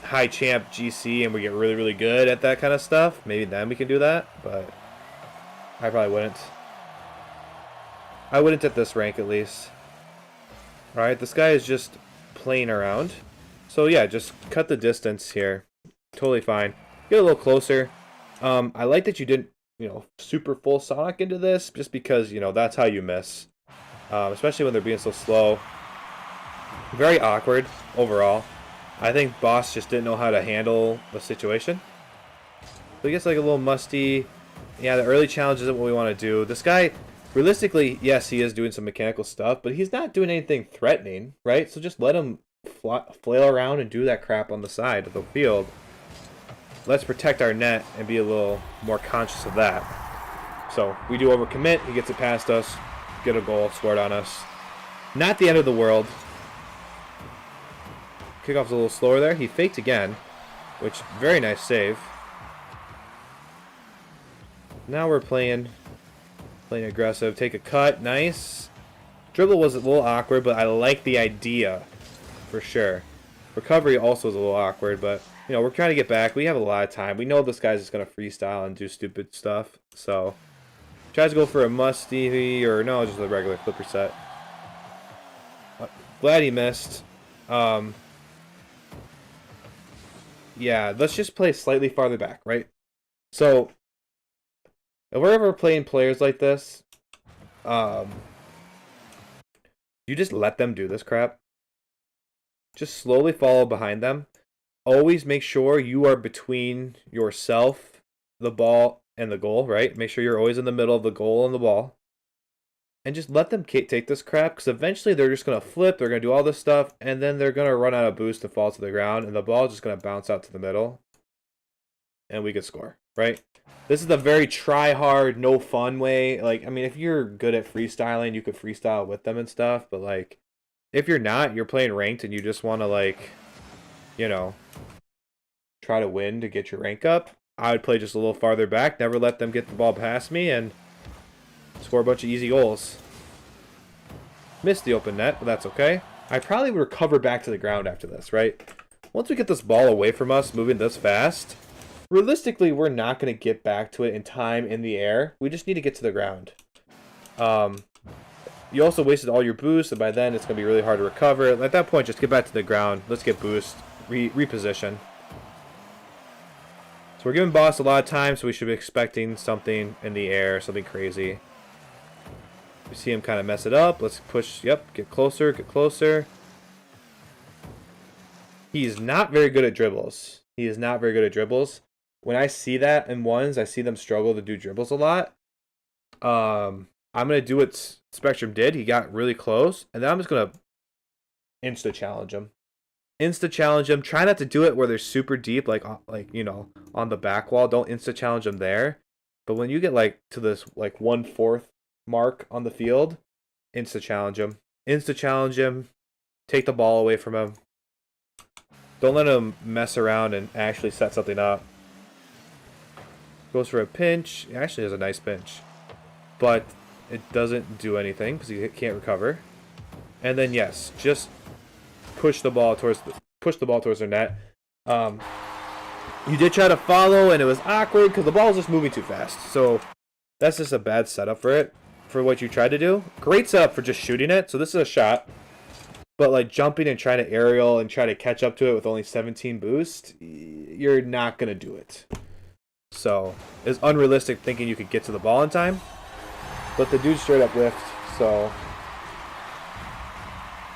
high champ GC and we get really, really good at that kind of stuff, maybe then we can do that, but I probably wouldn't. I wouldn't at this rank, at least. Alright, this guy is just playing around. So yeah, just cut the distance here. Totally fine. Get a little closer. I like that you didn't, super full Sonic into this, just because, that's how you miss. Especially when they're being so slow. Very awkward overall. I think Boss just didn't know how to handle the situation. So he gets like a little musty. Yeah, the early challenge isn't what we want to do. This guy, realistically, yes, he is doing some mechanical stuff, but he's not doing anything threatening, right? So just let him flail around and do that crap on the side of the field. Let's protect our net and be a little more conscious of that. So we do overcommit. He gets it past us. Get a goal scored on us. Not the end of the world. Kickoff's a little slower there. He faked again, which very nice save. Now we're playing aggressive. Take a cut. Nice. Dribble was a little awkward, but I like the idea for sure. Recovery also is a little awkward, but you know, we're trying to get back. We have a lot of time. We know this guy's just going to freestyle and do stupid stuff. So, tries to go for a musty or no, just a regular flipper set. Glad he missed. Yeah, let's just play slightly farther back, right? So, if we're ever playing players like this, you just let them do this crap. Just slowly follow behind them. Always make sure you are between yourself, the ball, and the goal, right? Make sure you're always in the middle of the goal and the ball. And just let them take this crap, because eventually they're just going to flip, they're going to do all this stuff, and then they're going to run out of boost and fall to the ground, and the ball is just going to bounce out to the middle. And we could score, right? This is a very try-hard, no-fun way. Like, I mean, if you're good at freestyling, you could freestyle with them and stuff, but, like, if you're not, you're playing ranked and you just want to, like, you know, try to win to get your rank up, I would play just a little farther back, never let them get the ball past me, and score a bunch of easy goals. Missed the open net, but that's okay. I probably would recover back to the ground after this, right? Once we get this ball away from us, moving this fast, realistically, we're not going to get back to it in time in the air. We just need to get to the ground. You also wasted all your boost, and by then it's going to be really hard to recover. At that point, just get back to the ground. Let's get boost, reposition. So we're giving Boss a lot of time, so we should be expecting something in the air, something crazy. We see him kind of mess it up. Let's push, yep, get closer, get closer. He's not very good at dribbles. He is not very good at dribbles. When I see that in ones, I see them struggle to do dribbles a lot. I'm going to do what Spectrum did. He got really close, and then I'm just going to insta-challenge him. Insta-challenge him. Try not to do it where they're super deep, like you know, on the back wall. Don't insta-challenge them there. But when you get, like, to this, like, 1/4 mark on the field, insta-challenge him. Insta-challenge him. Take the ball away from him. Don't let him mess around and actually set something up. Goes for a pinch. He actually has a nice pinch. But it doesn't do anything because he can't recover. And then yes, just push the ball towards their net. You did try to follow and it was awkward because the ball was just moving too fast. So that's just a bad setup for it, for what you tried to do. Great setup for just shooting it. So this is a shot. But like jumping and trying to aerial and try to catch up to it with only 17 boost, you're not going to do it. So it's unrealistic thinking you could get to the ball in time. But the dude straight up whiffed, so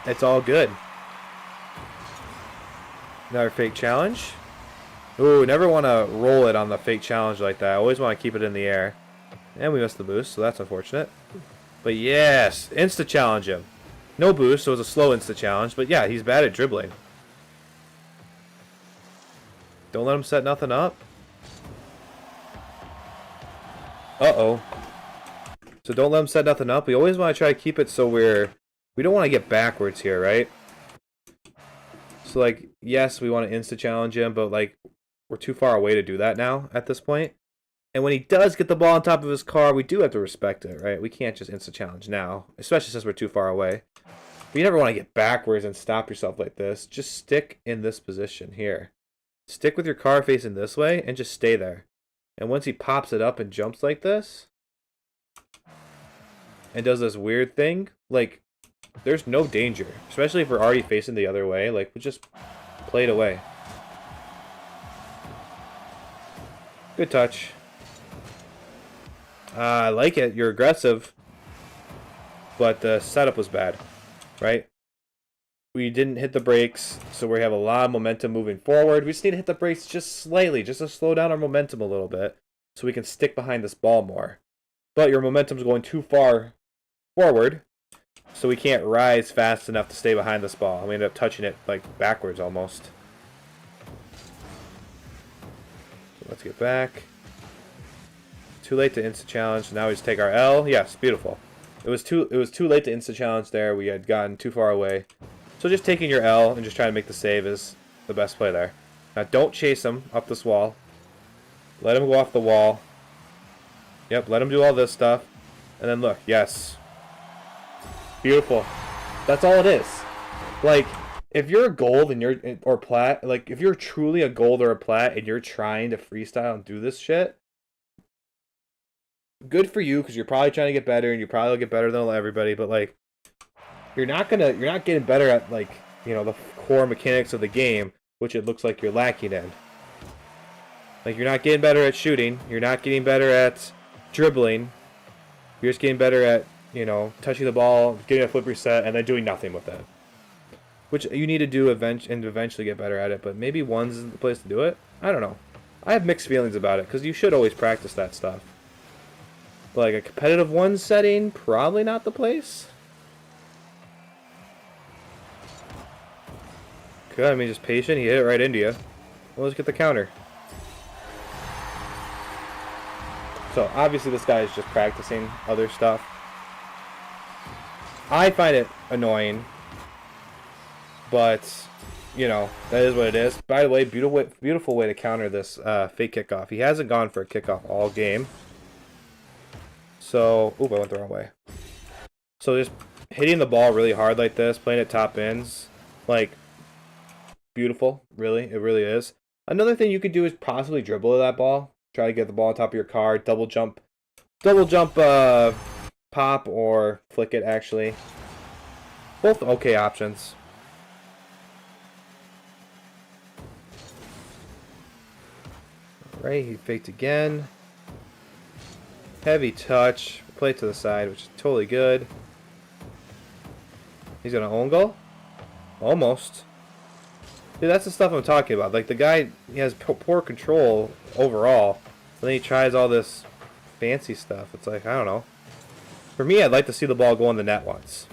it's all good. Another fake challenge. Ooh, never want to roll it on the fake challenge like that. I always want to keep it in the air. And we missed the boost, so that's unfortunate. But yes, insta-challenge him. No boost, so it was a slow insta-challenge. But yeah, he's bad at dribbling. Don't let him set nothing up. Uh-oh. So don't let him set nothing up. We always want to try to keep it so we don't want to get backwards here, right? So like, yes, we want to insta-challenge him, but like, we're too far away to do that now at this point. And when he does get the ball on top of his car, we do have to respect it, right? We can't just insta-challenge now, especially since we're too far away. But you never want to get backwards and stop yourself like this. Just stick in this position here. Stick with your car facing this way and just stay there. And once he pops it up and jumps like this, and does this weird thing, like, there's no danger. Especially if we're already facing the other way. Like, we just play it away. Good touch. I like it. You're aggressive. But the setup was bad. Right? we didn't hit the brakes, so we have a lot of momentum moving forward. We just need to hit the brakes just slightly, just to slow down our momentum a little bit, so we can stick behind this ball more. But your momentum's going too far forward, so we can't rise fast enough to stay behind this ball. And we end up touching it like backwards almost. So let's get back. Too late to insta challenge. Now we just take our L. Yes, beautiful. It was too late to insta challenge there. We had gotten too far away. So just taking your L and just trying to make the save is the best play there. Now don't chase him up this wall. Let him go off the wall. Yep, let him do all this stuff. And then look, yes. Beautiful. That's all it is. Like, if you're a gold and you're, or plat, like, if you're truly a gold or a plat and you're trying to freestyle and do this shit, good for you, because you're probably trying to get better and you probably will get better than everybody, but like, you're not getting better at, like, you know, the core mechanics of the game, which it looks like you're lacking in. Like, you're not getting better at shooting, you're not getting better at dribbling, you're just getting better at, you know, touching the ball, getting a flip reset, and then doing nothing with it. Which you need to do and eventually get better at it, but maybe one's the place to do it? I don't know. I have mixed feelings about it, because you should always practice that stuff. But like a competitive one setting, probably not the place. Good, I mean, just patient. He hit it right into you. Well, let's get the counter. So, obviously this guy is just practicing other stuff. I find it annoying. But, you know, that is what it is. By the way, beautiful way to counter this fake kickoff. He hasn't gone for a kickoff all game. So, oop, I went the wrong way. So just hitting the ball really hard like this, playing it top ends, like, beautiful, really, it really is. Another thing you could do is possibly dribble that ball. Try to get the ball on top of your car, double jump, pop, or flick it, actually. Both okay options. Right, he faked again. Heavy touch, play to the side, which is totally good. He's gonna own goal? Almost. Dude, that's the stuff I'm talking about. Like, the guy, he has poor control overall. And then he tries all this fancy stuff. It's like, I don't know. For me, I'd like to see the ball go in the net once.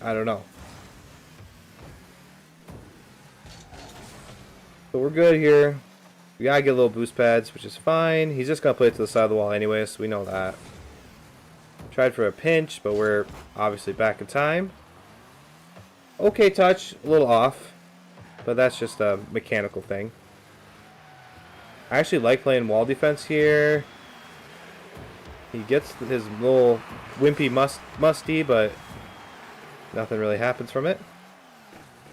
I don't know. So we're good here. We gotta get little boost pads, which is fine. He's just gonna play it to the side of the wall anyway, so we know that. Tried for a pinch, but we're obviously back in time. Okay touch, a little off, but that's just a mechanical thing. I actually like playing wall defense here. He gets his little wimpy musty, but nothing really happens from it.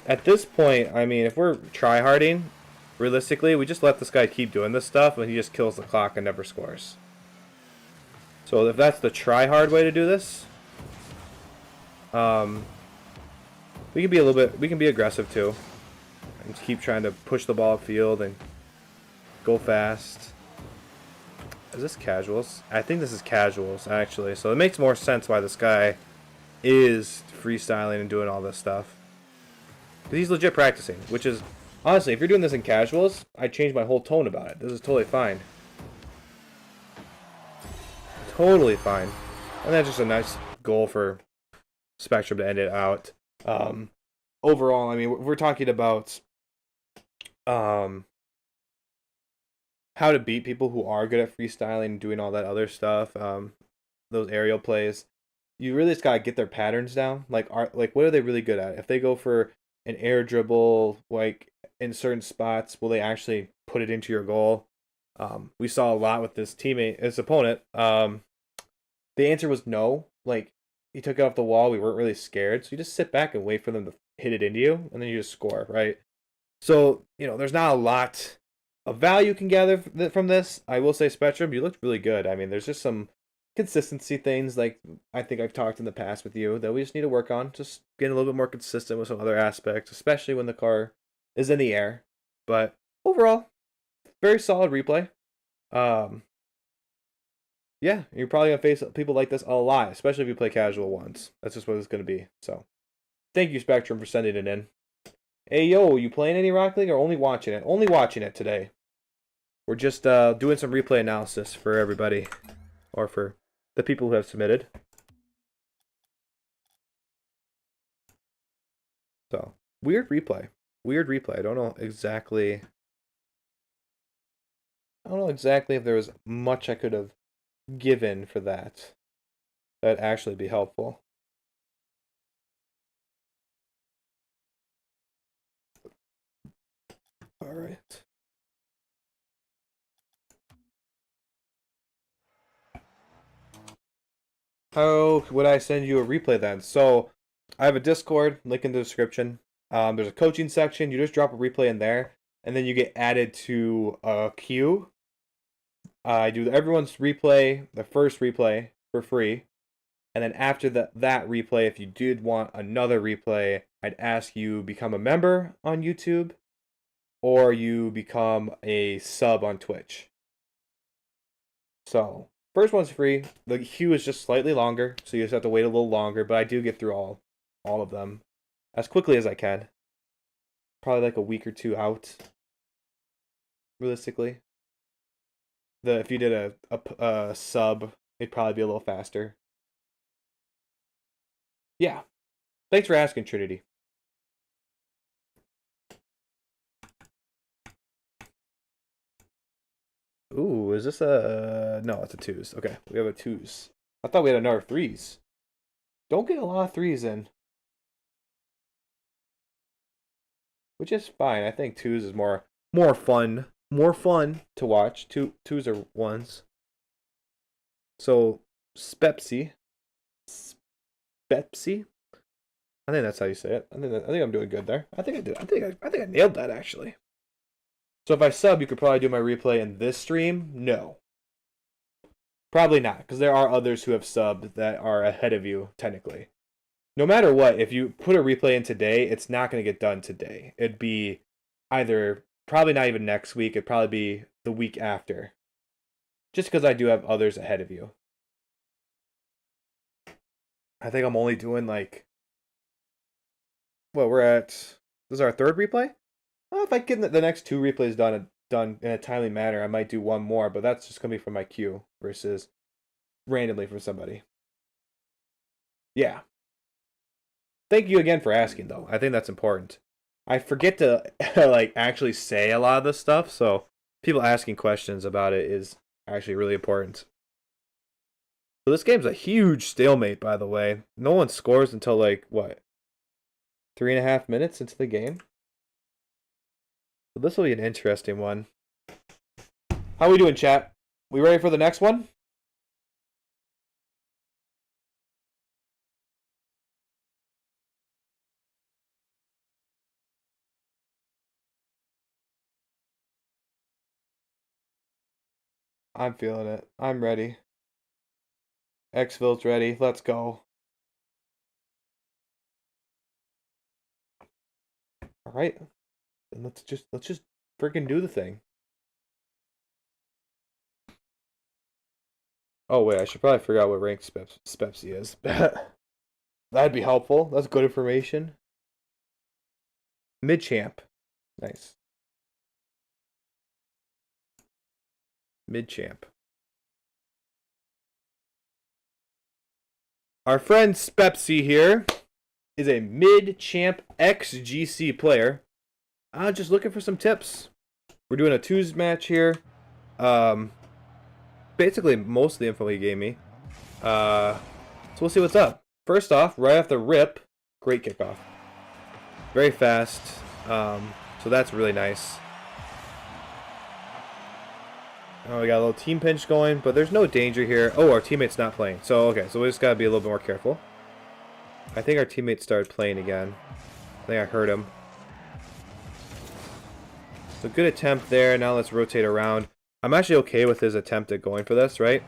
At this point, I mean, if we're try-harding, realistically, we just let this guy keep doing this stuff, and he just kills the clock and never scores. So if that's the try-hard way to do this, we can be a little bit. We can be aggressive too, and keep trying to push the ball upfield and go fast. Is this casuals? I think this is casuals, actually. So it makes more sense why this guy is freestyling and doing all this stuff. Because he's legit practicing, which is, honestly, if you're doing this in casuals, I'd change my whole tone about it. This is totally fine. Totally fine. And that's just a nice goal for Spectrum to end it out. Overall, I mean, we're talking about how to beat people who are good at freestyling and doing all that other stuff. Those aerial plays. You really just gotta get their patterns down. Like, what are they really good at? If they go for an air dribble, like in certain spots, will they actually put it into your goal? We saw a lot with this teammate, his opponent. The answer was no. Like, he took it off the wall. We weren't really scared, so you just sit back and wait for them to hit it into you, and then you just score, right? So, you know, there's not a lot of value you can gather from this. I will say, Spectrum, you looked really good. I mean, there's just some consistency things, like I think I've talked in the past with you, that we just need to work on. Just getting a little bit more consistent with some other aspects, especially when the car is in the air. But overall, very solid replay. Yeah, you're probably going to face people like this a lot, especially if you play casual ones. That's just what it's going to be. So Thank you, Spectrum, for sending it in. Hey, yo, you playing any Rocket League or only watching it? Only watching it today. We're just doing some replay analysis for everybody. Or for the people who have submitted. So, weird replay. Weird replay. I don't know exactly if there was much I could have given for that. That'd actually be helpful. All right. How would I send you a replay then? So, I have a Discord, link in the description. There's a coaching section. You just drop a replay in there, and then you get added to a queue. I do everyone's replay, the first replay, for free. And then after that replay, if you did want another replay, I'd ask you become a member on YouTube, or you become a sub on Twitch. So, first one's free. The queue is just slightly longer, so you just have to wait a little longer, but I do get through all of them as quickly as I can. Probably like a week or two out, realistically. If you did a sub, it'd probably be a little faster. Yeah. Thanks for asking, Trinity. Ooh, is this a... No, it's a 2s. Okay, we have a 2s. I thought we had another 3s. Don't get a lot of 3s in. Which is fine. I think 2s is more fun. More fun to watch. 2s are 1s. So, Spepsi. Spepsi? I think that's how you say it. I think I'm doing good there. I think I did. I think I nailed that, actually. So if I sub, you could probably do my replay in this stream? No. Probably not, because there are others who have subbed that are ahead of you, technically. No matter what, if you put a replay in today, it's not going to get done today. It'd be either, probably not even next week, it'd probably be the week after. Just because I do have others ahead of you. I think I'm only doing like... Well, we're at... This is our third replay? Well, if I get the next 2 replays done in a timely manner, I might do one more, but that's just going to be from my queue versus randomly from somebody. Yeah. Thank you again for asking, though. I think that's important. I forget to like actually say a lot of this stuff, so people asking questions about it is actually really important. So this game's a huge stalemate, by the way. No one scores until like, what, 3.5 minutes into the game? So this will be an interesting one. How we doing, chat? We ready for the next one? I'm feeling it. I'm ready. Xville's ready. Let's go. All right. Then let's just freaking do the thing. Oh wait, I should probably figure out what rank Spepsi is. That'd be helpful. That's good information. Mid-champ. Nice. Mid-champ. Our friend Spepsi here is a mid-champ XGC player. Just looking for some tips. We're doing a 2s match here. Basically, most of the info he gave me. So we'll see what's up. First off, right off the rip, great kickoff. Very fast. So that's really nice. Oh, we got a little team pinch going, but there's no danger here. Oh, our teammate's not playing. So, okay, so we just gotta be a little bit more careful. I think our teammate started playing again. I think I heard him. So good attempt there. Now let's rotate around. I'm actually okay with his attempt at going for this, right?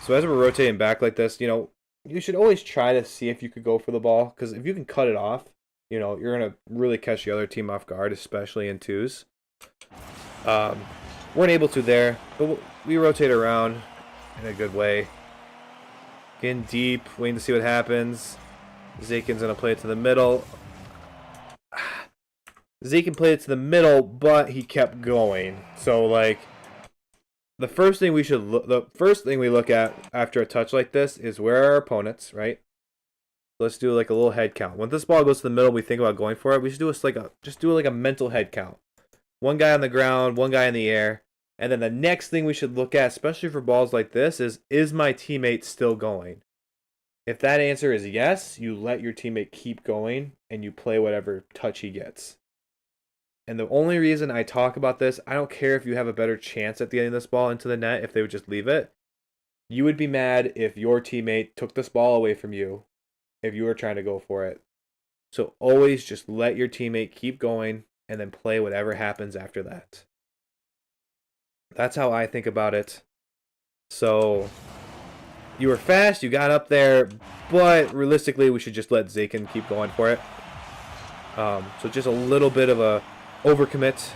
So as we're rotating back like this, you know, you should always try to see if you could go for the ball, because if you can cut it off, you know, you're going to really catch the other team off guard, especially in 2s. Weren't able to there, but we rotate around in a good way. Getting deep, waiting to see what happens. Zakin's going to play it to the middle. Zakin played it to the middle, but he kept going. So, like, the first thing we look at after a touch like this is where are our opponents, right? Let's do like a little head count. When this ball goes to the middle, we think about going for it. We should do like a mental head count. One guy on the ground, one guy in the air, and then the next thing we should look at, especially for balls like this, is my teammate still going? If that answer is yes, you let your teammate keep going and you play whatever touch he gets. And the only reason I talk about this, I don't care if you have a better chance at getting this ball into the net if they would just leave it. You would be mad if your teammate took this ball away from you if you were trying to go for it. So always just let your teammate keep going and then play whatever happens after that. That's how I think about it. So you were fast, you got up there, but realistically we should just let Zakin keep going for it. So just a little bit of a overcommit. So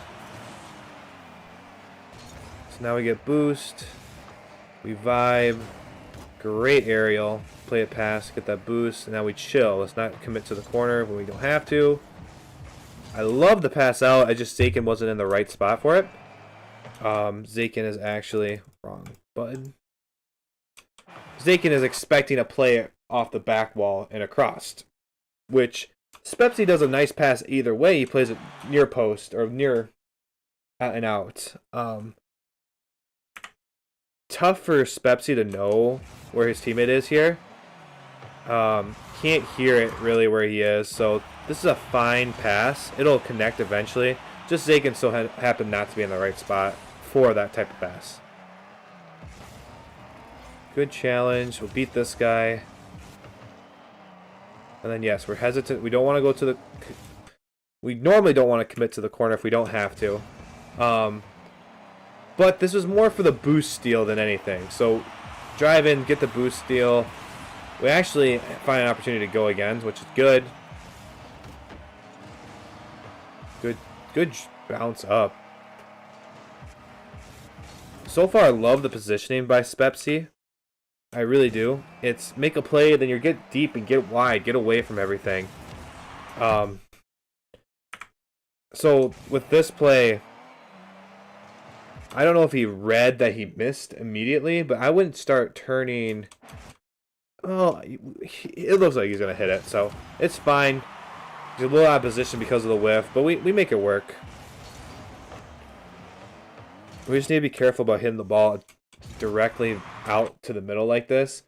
now we get boost. We vibe. Great aerial. Play it past, get that boost, and now we chill. Let's not commit to the corner when we don't have to. I love the pass out. I just Zakin wasn't in the right spot for it. Zakin is actually wrong button. Zakin is expecting a play off the back wall and across, which Spepsi does a nice pass either way. He plays it near post or near out and out. Tough for Spepsi to know where his teammate is here. Can't hear it really where he is, so this is a fine pass. It'll connect eventually. Just Zakin still happened not to be in the right spot for that type of pass. Good challenge. We'll beat this guy. And then yes, we're hesitant. We don't want to go to the... We normally don't want to commit to the corner if we don't have to. But this was more for the boost steal than anything. So drive in, get the boost steal. We actually find an opportunity to go again, which is good. Good bounce up. So far, I love the positioning by Spepsi. I really do. It's make a play, then you get deep and get wide, get away from everything. So with this play, I don't know if he read that he missed immediately, but I wouldn't start turning. Oh, it looks like he's going to hit it, so it's fine. He's a little out of position because of the whiff, but we make it work. We just need to be careful about hitting the ball directly out to the middle like this.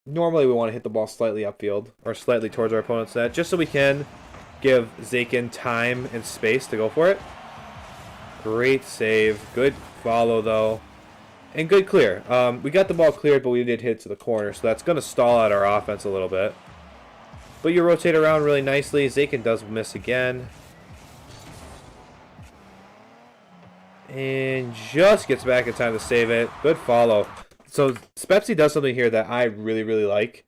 Normally we want to hit the ball slightly upfield or slightly towards our opponent's net, just so we can give Zakin time and space to go for it. Great save. Good follow, though. And good clear. We got the ball cleared, but we did hit to the corner, so that's going to stall out our offense a little bit. But you rotate around really nicely. Zakin does miss again. And just gets back in time to save it. Good follow. So Spepsi does something here that I really, really like.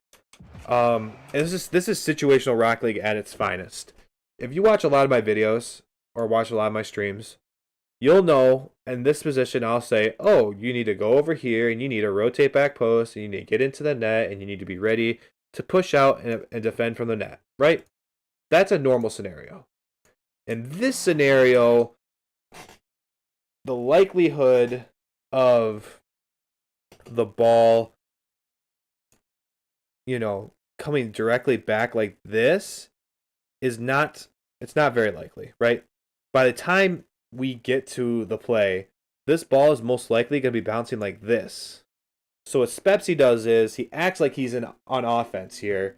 And this is situational Rocket League at its finest. If you watch a lot of my videos or watch a lot of my streams, you'll know in this position I'll say, oh, you need to go over here and you need to rotate back post and you need to get into the net and you need to be ready to push out and defend from the net, right? That's a normal scenario. In this scenario, the likelihood of the ball, coming directly back like this it's not very likely, right? By the time we get to the play, this ball is most likely going to be bouncing like this. So what Spepsi does is he acts like he's on offense here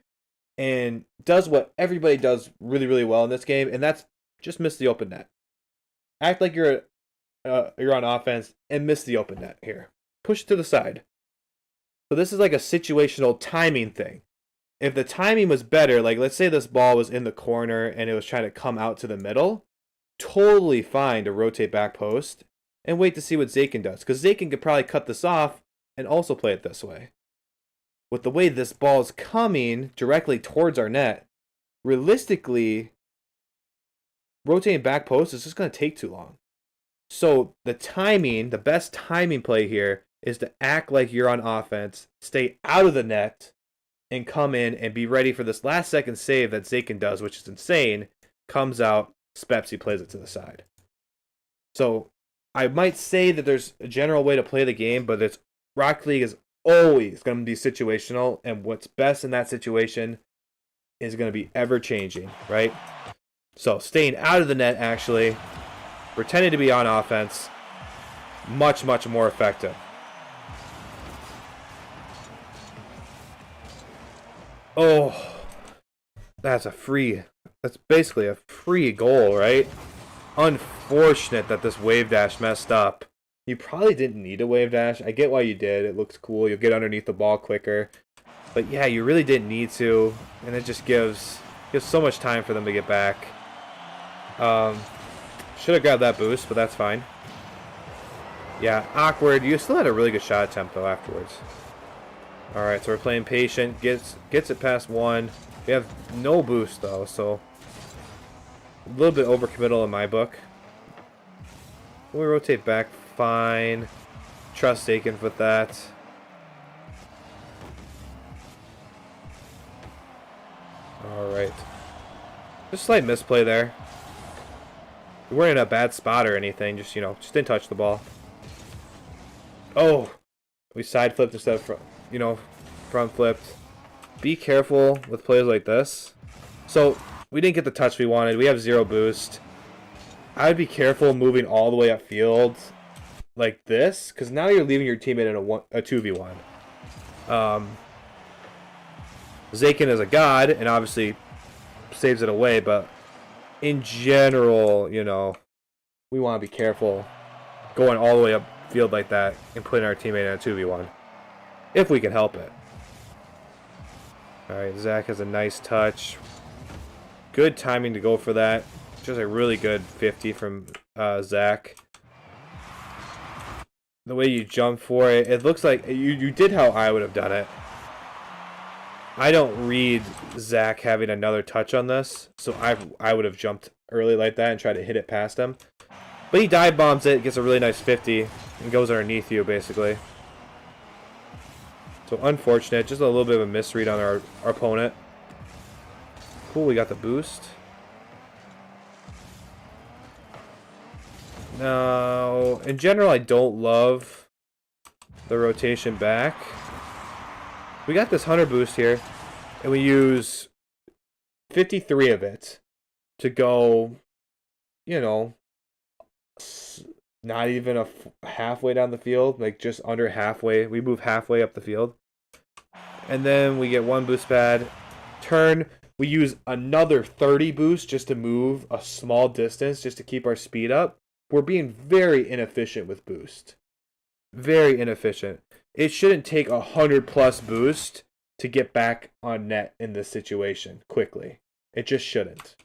and does what everybody does really, really well in this game, and that's just miss the open net. Act like you're on offense and miss the open net here. Push it to the side. So this is like a situational timing thing. If the timing was better, like let's say this ball was in the corner and it was trying to come out to the middle, totally fine to rotate back post and wait to see what Zakin does. Because Zakin could probably cut this off and also play it this way. With the way this ball is coming directly towards our net, realistically, rotating back post is just going to take too long. So the best timing play here is to act like you're on offense, stay out of the net, and come in and be ready for this last second save that Zakin does, which is insane. Comes out, Spepsi plays it to the side. So I might say that there's a general way to play the game, but it's Rocket League is always going to be situational, and what's best in that situation is going to be ever changing, right? So staying out of the net, actually, pretending to be on offense, much, much more effective. Oh, that's basically a free goal, right? Unfortunate that this wave dash messed up. You probably didn't need a wave dash. I get why you did. It looks cool. You'll get underneath the ball quicker. But yeah, you really didn't need to. And it just gives so much time for them to get back. Should have grabbed that boost, but that's fine. Yeah, awkward. You still had a really good shot attempt, though, afterwards. Alright, so we're playing patient. Gets it past one. We have no boost, though, so a little bit overcommittal in my book. We rotate back fine. Trust Zakin with that. Alright. Just a slight misplay there. We weren't in a bad spot or anything. Just, just didn't touch the ball. Oh! We side flipped instead of, front flipped. Be careful with plays like this. So, we didn't get the touch we wanted. We have 0 boost. I would be careful moving all the way upfield like this, because now you're leaving your teammate in a 2v1. Zakin is a god, and obviously saves it away, but in general, we want to be careful going all the way upfield like that and putting our teammate in a 2v1, if we can help it. Alright, Zach has a nice touch. Good timing to go for that. Just a really good 50 from Zach. The way you jump for it, it looks like you did how I would have done it. I don't read Zach having another touch on this, so I would have jumped early like that and tried to hit it past him. But he dive bombs it, gets a really nice 50, and goes underneath you, basically. So unfortunate, just a little bit of a misread on our opponent. Cool, we got the boost. Now, in general, I don't love the rotation back. We got this 100 boost here, and we use 53 of it to go, not even halfway down the field, like just under halfway. We move halfway up the field. And then we get 1 boost pad. Turn, we use another 30 boost just to move a small distance, just to keep our speed up. We're being very inefficient with boost. Very inefficient. It shouldn't take 100+ boost to get back on net in this situation quickly. It just shouldn't.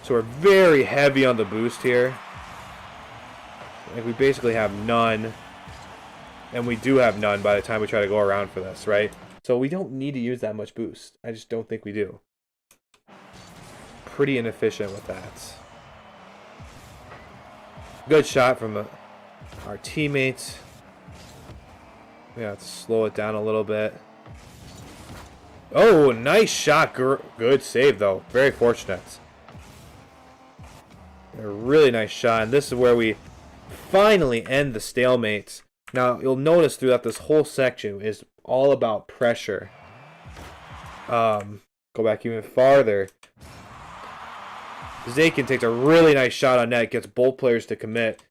So we're very heavy on the boost here. Like we basically have none. And we do have none by the time we try to go around for this, right? So we don't need to use that much boost. I just don't think we do. Pretty inefficient with that. Good shot from our teammates. We have to slow it down a little bit. Oh, nice shot. Good save, though. Very fortunate. A really nice shot. And this is where we finally end the stalemate. Now, you'll notice throughout this whole section is all about pressure. Go back even farther. Zakin takes a really nice shot on net, gets both players to commit.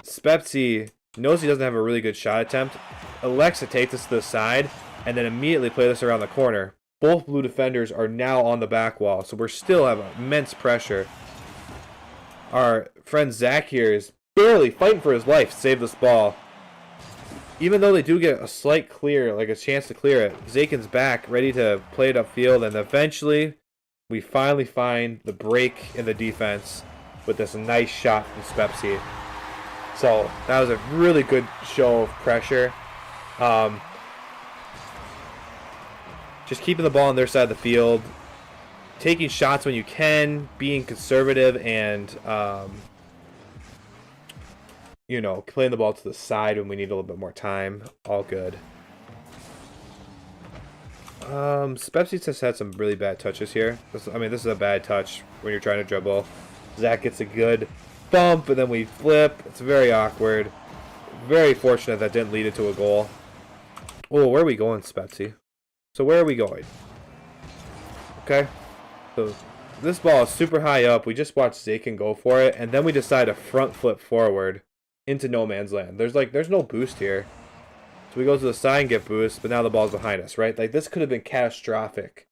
Spepsi knows he doesn't have a really good shot attempt, elects to take this to the side, and then immediately play this around the corner. Both blue defenders are now on the back wall, so we still have immense pressure. Our friend Zach here is barely fighting for his life to save this ball. Even though they do get a slight clear, like a chance to clear it, Zakin's back, ready to play it upfield, and eventually we finally find the break in the defense with this nice shot from Spepsi. So that was a really good show of pressure. Just keeping the ball on their side of the field, taking shots when you can, being conservative, and playing the ball to the side when we need a little bit more time. All good. Spepsi has had some really bad touches here. I mean, this is a bad touch when you're trying to dribble. Zach gets a good thump, and then we flip. It's very awkward. Very fortunate that didn't lead into a goal. Oh, where are we going, Spepsi? So where are we going? Okay. So this ball is super high up. We just watched Zakin go for it, and then we decide to front flip forward into no man's land. There's no boost here. So we go to the side and get boost, but now the ball's behind us, right? Like, this could have been catastrophic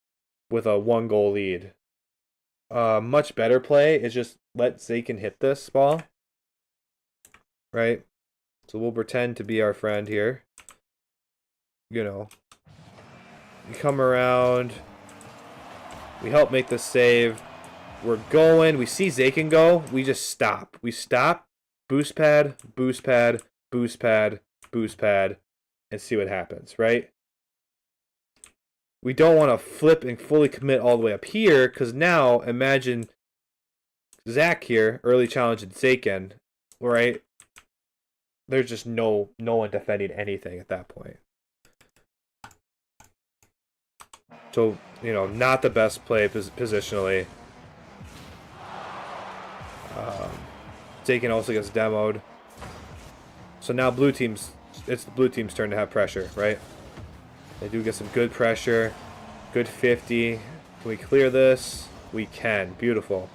with a 1-goal lead. Much better play is just let Zakin hit this ball. Right? So we'll pretend to be our friend here. You know. We come around. We help make the save. We're going. We see Zakin go. We just stop. We stop. Boost pad, boost pad, boost pad, boost pad. And see what happens, right? We don't want to flip and fully commit all the way up here, because now imagine Zach here, early challenge at Zakin, right? There's just no one defending anything at that point. So, you know, not the best play positionally. Zakin also gets demoed. So now it's the blue team's turn to have pressure, right? They do get some good pressure. Good 50. Can we clear this? We can. Beautiful.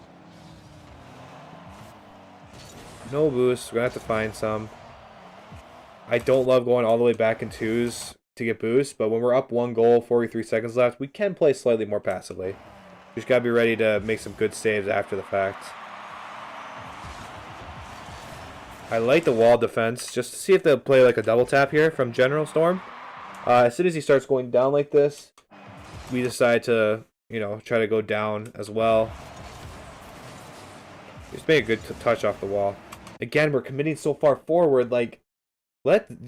No boost. We're going to have to find some. I don't love going all the way back in twos to get boost, but when we're up 1 goal, 43 seconds left, we can play slightly more passively. We just got to be ready to make some good saves after the fact. I like the wall defense, just to see if they'll play like a double tap here from General Storm. As soon as he starts going down like this, we decide to, you know, try to go down as well. Just make a good touch off the wall. Again, we're committing so far forward, like,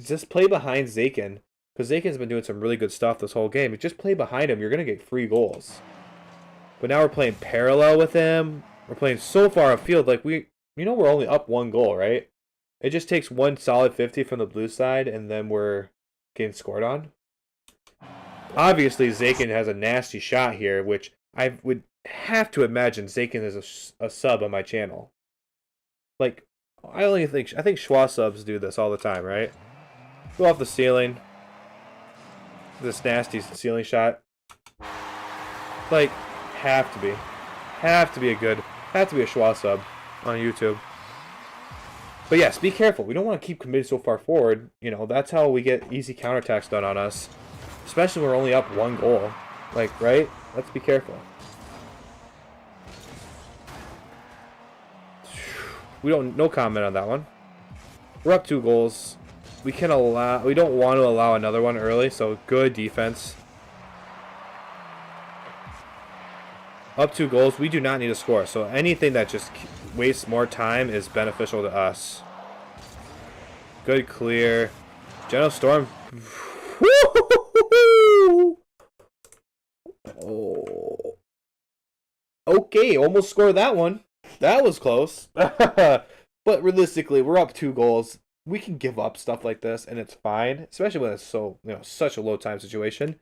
just play behind Zakin. Because Zakin's been doing some really good stuff this whole game. Just play behind him, you're going to get free goals. But now we're playing parallel with him. We're playing so far afield, like we're only up 1 goal, right? It just takes one solid 50 from the blue side, and then we're getting scored on. Obviously, Zakin has a nasty shot here, which I would have to imagine Zakin is a sub on my channel. Like, I think Schwa subs do this all the time, right? Go off the ceiling. This nasty ceiling shot. Like, have to be a Schwa sub on YouTube. But yes, be careful. We don't want to keep committing so far forward. You know, that's how we get easy counterattacks done on us. Especially when we're only up 1 goal. Like, right? Let's be careful. No comment on that one. We're up 2 goals. We don't want to allow another one early, so good defense. Up 2 goals, we do not need to score. So anything that just wastes more time is beneficial to us. Good clear. General Storm. Oh. Okay, almost scored that one. That was close. But realistically, we're up 2 goals. We can give up stuff like this, and it's fine. Especially when it's such a low time situation.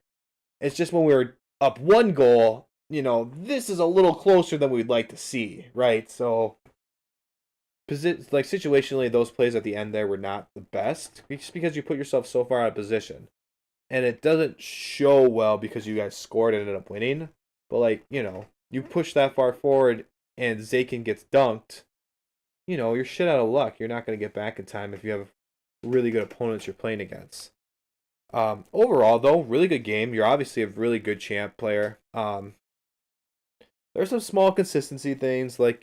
It's just when we're up 1 goal, this is a little closer than we'd like to see, right? So, like, situationally, those plays at the end there were not the best, just because you put yourself so far out of position. And it doesn't show well because you guys scored and ended up winning. But, like, you push that far forward and Zakin gets dunked, you're shit out of luck. You're not going to get back in time if you have really good opponents you're playing against. Overall, though, really good game. You're obviously a really good champ player. There's some small consistency things, like,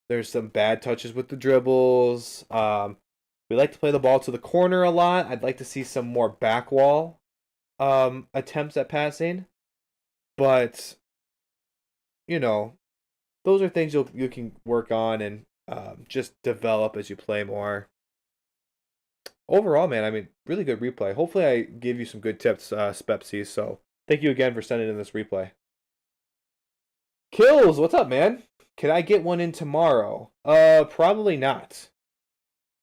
there's some bad touches with the dribbles. We like to play the ball to the corner a lot. I'd like to see some more back wall attempts at passing. But, those are things you can work on and just develop as you play more. Overall, man, I mean, really good replay. Hopefully I gave you some good tips, Spepsi. So thank you again for sending in this replay. Kills, what's up, man? Can I get one in tomorrow? Probably not.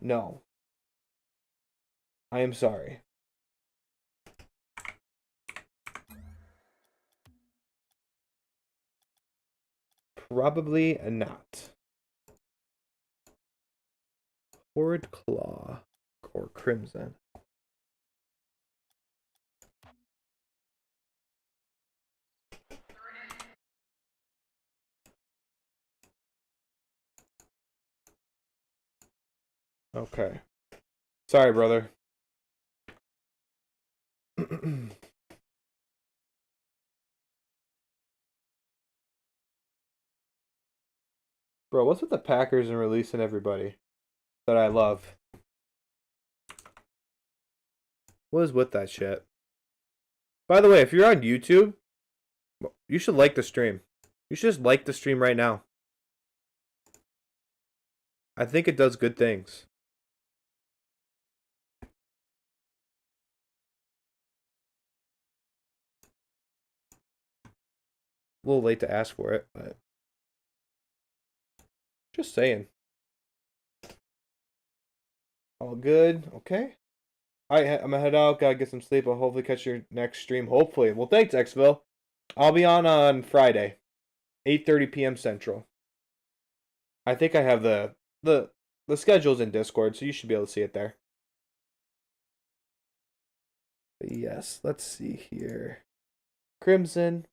No. I am sorry. Probably not. Horrid Claw or Crimson. Okay. Sorry, brother. Bro, what's with the Packers and releasing everybody that I love? What is with that shit? By the way, if you're on YouTube, you should like the stream. You should just like the stream right now. I think it does good things. A little late to ask for it, but just saying. All good. Okay. All right, I'm gonna head out. Gotta get some sleep. I'll hopefully catch your next stream. Hopefully. Well, thanks, Xville. I'll be on Friday, 8:30 p.m. Central. I think I have the schedules in Discord, so you should be able to see it there. But yes, let's see here. Crimson.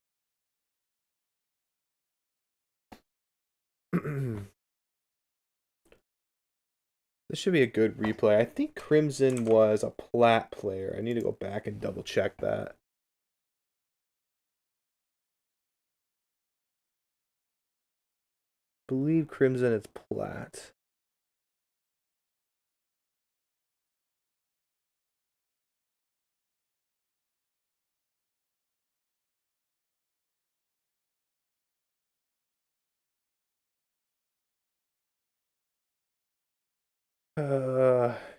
This should be a good replay. I think Crimson was a plat player. I need to go back and double check that. I believe Crimson is plat.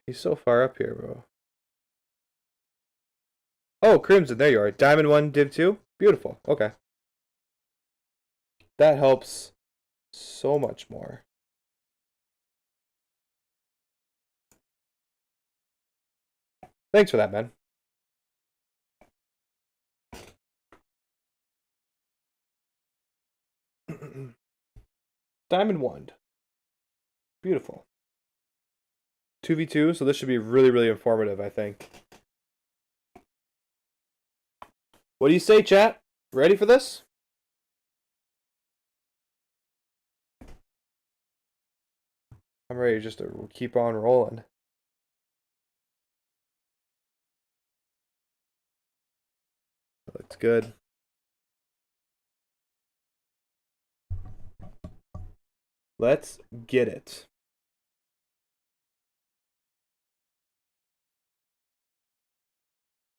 He's so far up here, bro. Oh, Crimson, there you are. Diamond 1, Div 2. Beautiful. Okay. That helps so much more. Thanks for that, man. Diamond 1. Beautiful. 2v2, so this should be really, really informative, I think. What do you say, chat? Ready for this? I'm ready just to keep on rolling. That looks good. Let's get it.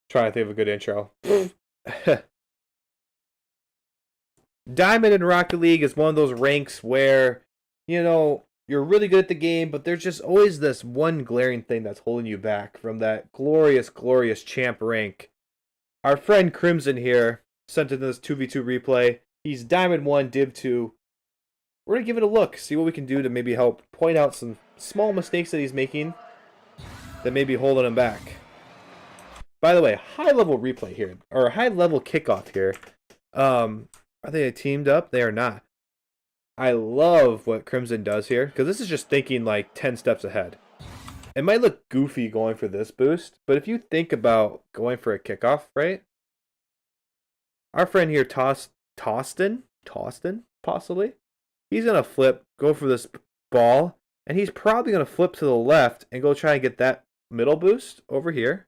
Trying to think of a good intro. Diamond in Rocket League is one of those ranks where, you know, you're really good at the game, but there's just always this one glaring thing that's holding you back from that glorious, glorious champ rank. Our friend Crimson here sent in this 2v2 replay. He's Diamond 1, Div 2. We're going to give it a look, see what we can do to maybe help point out some small mistakes that he's making that may be holding him back. By the way, high-level replay here, or high-level kickoff here. Are they teamed up? They are not. I love what Crimson does here, because this is just thinking like 10 steps ahead. It might look goofy going for this boost, but if you think about going for a kickoff, right? Our friend here, Tostin, possibly? He's going to flip, go for this ball, and he's probably going to flip to the left and go try and get that middle boost over here.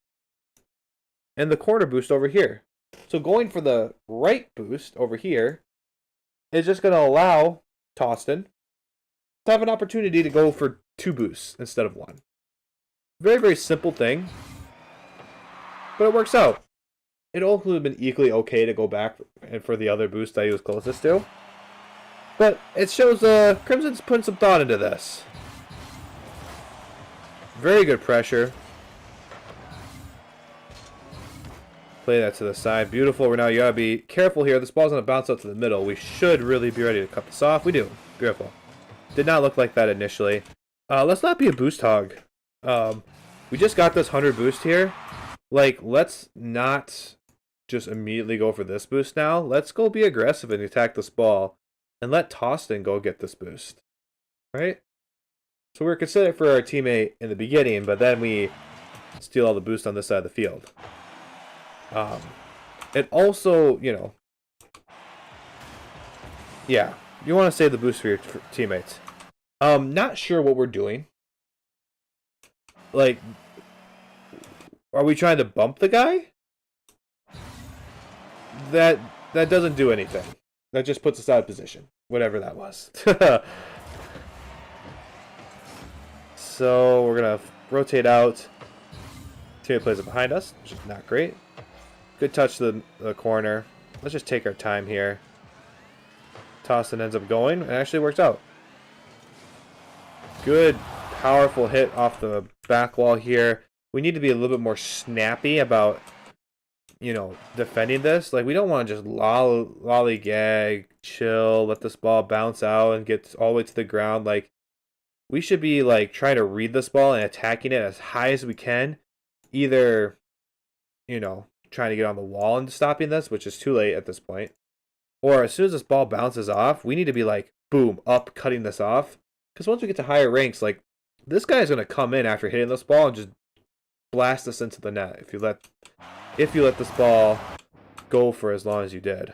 And the corner boost over here. So going for the right boost over here is just going to allow Tostin to have an opportunity to go for 2 boosts instead of 1. Very, very simple thing. But it works out. It also would have been equally okay to go back and for the other boost that he was closest to. But it shows Crimson's putting some thought into this. Very good pressure. Play that to the side. Beautiful. Now you gotta be careful here. This ball's gonna bounce up to the middle. We should really be ready to cut this off. We do. Beautiful. Did not look like that initially. Let's not be a boost hog. We just got this 100 boost here. Like, let's not just immediately go for this boost now. Let's go be aggressive and attack this ball. and let Tostin go get this boost, right? So we're considerate for our teammate in the beginning, but then we steal all the boost on this side of the field. It also, you know, yeah, you want to save the boost for your teammates. Not sure what we're doing. Like, are we trying to bump the guy? That doesn't do anything. That just puts us out of position. Whatever that was. So we're gonna rotate out. Teammate plays it behind us, which is not great. Good touch to the corner. Let's just take our time here. Tostin ends up going. It actually works out. Good, powerful hit off the back wall here. We need to be a little bit more snappy about, you know, defending this. Like, we don't want to just lollygag, chill, let this ball bounce out and get all the way to the ground. Like, we should be, like, trying to read this ball and attacking it as high as we can. Either, you know, trying to get on the wall and stopping this, which is too late at this point. Or as soon as this ball bounces off, we need to be like, boom, up, cutting this off. Because once we get to higher ranks, like, this guy is going to come in after hitting this ball and just blast us into the net if you let this ball go for as long as you did.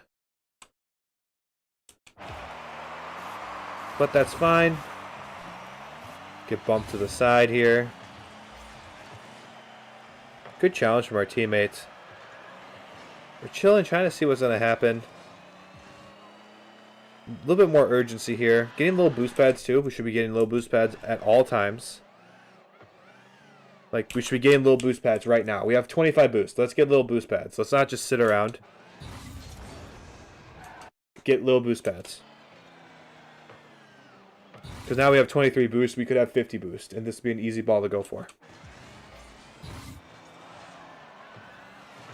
But that's fine. Get bumped to the side here. Good challenge from our teammates. We're chilling, trying to see what's going to happen. A little bit more urgency here. Getting little boost pads too. We should be getting little boost pads at all times. Like, we should be getting little boost pads right now. We have 25 boosts. Let's get little boost pads. Let's not just sit around. Get little boost pads. Because now we have 23 boosts. We could have 50 boosts. And this would be an easy ball to go for.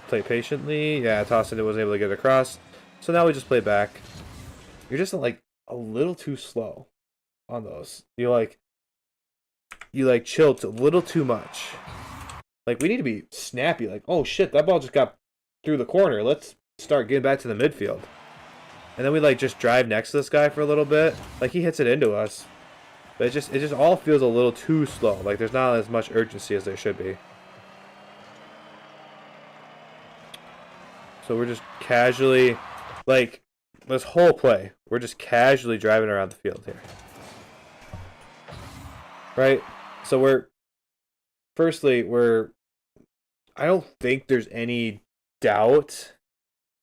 Play patiently. Yeah, Tostin wasn't able to get it across. So now we just play back. You're just like a little too slow on those. You like chilled a little too much. Like, we need to be snappy. Like, oh shit, that ball just got through the corner. Let's start getting back to the midfield. And then we like just drive next to this guy for a little bit. Like, he hits it into us. But it just all feels a little too slow. Like, there's not as much urgency as there should be. So we're just casually, like, this whole play, we're just casually driving around the field here. Right? So I don't think there's any doubt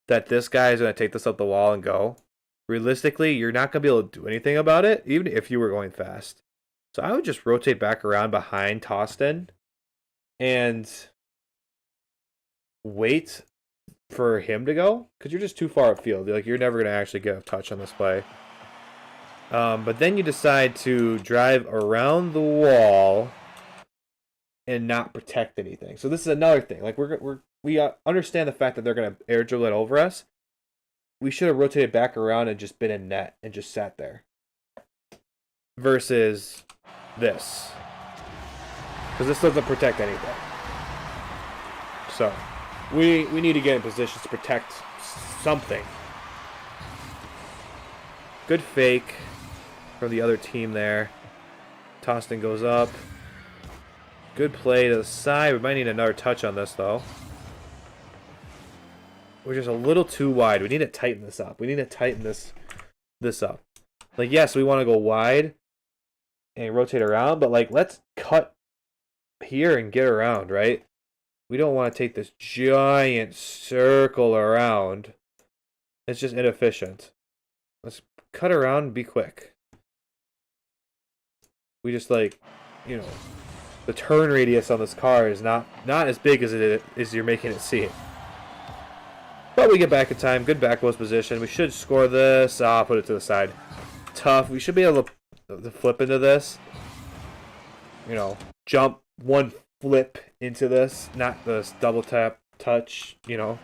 that this guy is going to take this up the wall and go. Realistically, you're not going to be able to do anything about it, even if you were going fast. So I would just rotate back around behind Tostin and wait for him to go, because you're just too far upfield. Like, you're never going to actually get a touch on this play. But then you decide to drive around the wall and not protect anything. So this is another thing. Like, we understand the fact that they're going to air dribble it over us. We should have rotated back around and just been in net and just sat there. Versus this. Because this doesn't protect anything. So we need to get in positions to protect something. Good fake from the other team there. Tostin goes up. Good play to the side. We might need another touch on this, though. We're just a little too wide. We need to tighten this up. We need to tighten this up. Like, yes, we want to go wide and rotate around, but, like, let's cut here and get around, right? We don't want to take this giant circle around. It's just inefficient. Let's cut around and be quick. We just, like, you know, the turn radius on this car is not as big as it is you're making it seem. But we get back in time. Good back post position. We should score this. Put it to the side. Tough. We should be able to flip into this. You know, jump one flip into this, not this double tap touch, you know.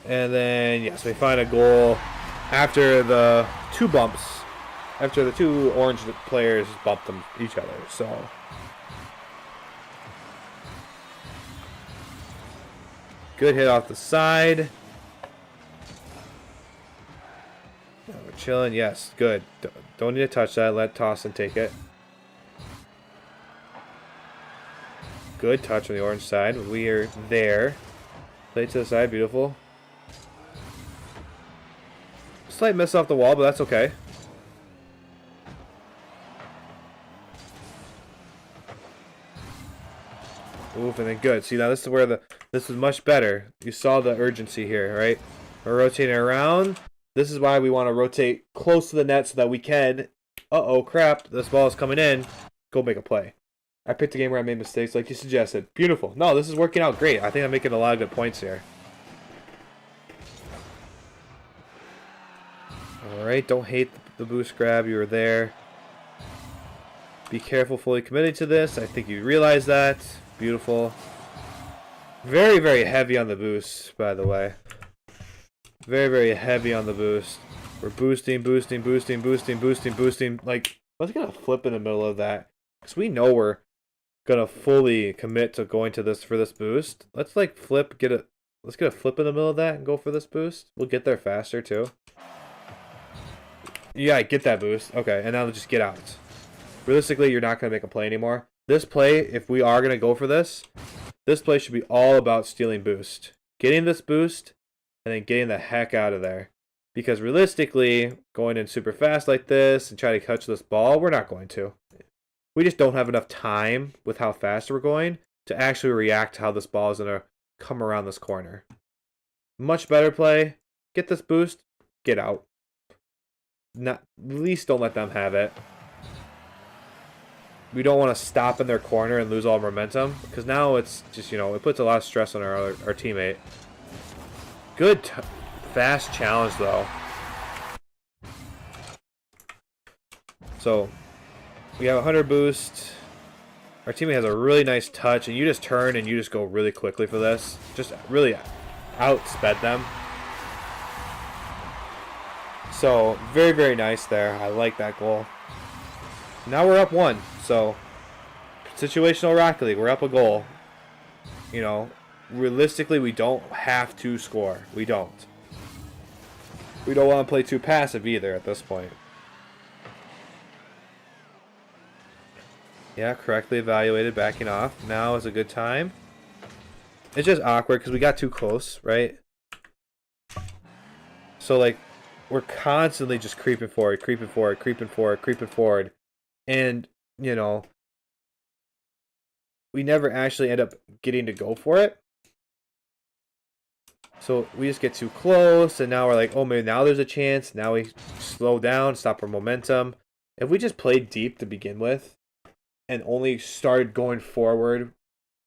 And then, yes, we find a goal after the two bumps, after the two orange players bumped each other. So good hit off the side. chilling. Yes, good. Don't need to touch that. Let Tossin take it. Good touch on the orange side. We are there. Play to the side. Beautiful. Slight miss off the wall, but that's okay. Oof, and then good. See, now this is where this is much better. You saw the urgency here, right? We're rotating around. This is why we want to rotate close to the net so that we can, uh-oh, crap, this ball is coming in, go make a play. I picked a game where I made mistakes like you suggested. Beautiful. No, this is working out great. I think I'm making a lot of good points here. Alright, don't hate the boost grab. You were there. Be careful, fully committed to this. I think you realize that. Beautiful. Very, very heavy on the boost, by the way. Very, very heavy on the boost. We're boosting. Like, let's get a flip in the middle of that. Because we know we're going to fully commit to going to this for this boost. Let's, like, let's get a flip in the middle of that and go for this boost. We'll get there faster, too. Yeah, get that boost. Okay, and now just get out. Realistically, you're not going to make a play anymore. This play, if we are going to go for this play should be all about stealing boost. Getting this boost, and then getting the heck out of there. Because realistically, going in super fast like this and try to catch this ball, we're not going to. We just don't have enough time with how fast we're going to actually react to how this ball is going to come around this corner. Much better play. Get this boost, get out. At least don't let them have it. We don't want to stop in their corner and lose all momentum. Because now it's just, it puts a lot of stress on our teammate. Good fast challenge, though. So, we have 100 boost. Our teammate has a really nice touch. And you just turn and you just go really quickly for this. Just really outsped them. So, very, very nice there. I like that goal. Now we're up 1. So, situational Rocket League. We're up a goal. Realistically, we don't have to score. We don't. We don't want to play too passive either at this point. Yeah, correctly evaluated, backing off. Now is a good time. It's just awkward because we got too close, right? So, like, we're constantly just creeping forward. And, we never actually end up getting to go for it. So we just get too close, and now we're like, oh, maybe now there's a chance. Now we slow down, stop our momentum. If we just played deep to begin with, and only started going forward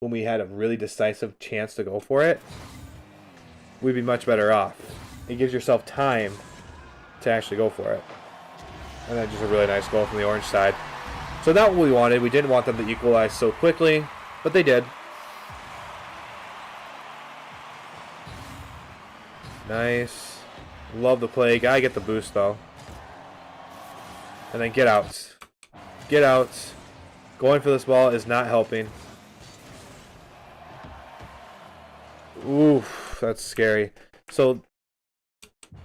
when we had a really decisive chance to go for it, we'd be much better off. It gives yourself time to actually go for it. And then just a really nice goal from the orange side. So not what we wanted. We didn't want them to equalize so quickly, but they did. Nice. Love the play. Gotta get the boost, though. And then get out. Get out. Going for this ball is not helping. Oof, that's scary. So,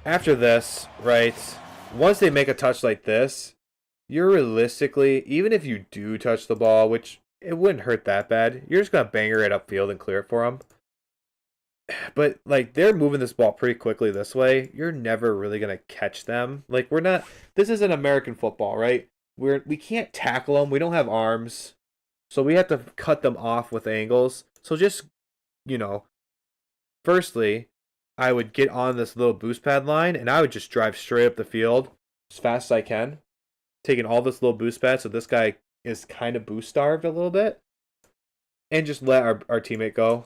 after this, right, once they make a touch like this, you're realistically, even if you do touch the ball, which it wouldn't hurt that bad, you're just going to banger it upfield and clear it for them. But, like, they're moving this ball pretty quickly this way. You're never really going to catch them. Like, we're not... This isn't American football, right? We can't tackle them. We don't have arms. So we have to cut them off with angles. So just, firstly, I would get on this little boost pad line, and I would just drive straight up the field as fast as I can, taking all this little boost pad, so this guy is kind of boost starved a little bit, and just let our teammate go.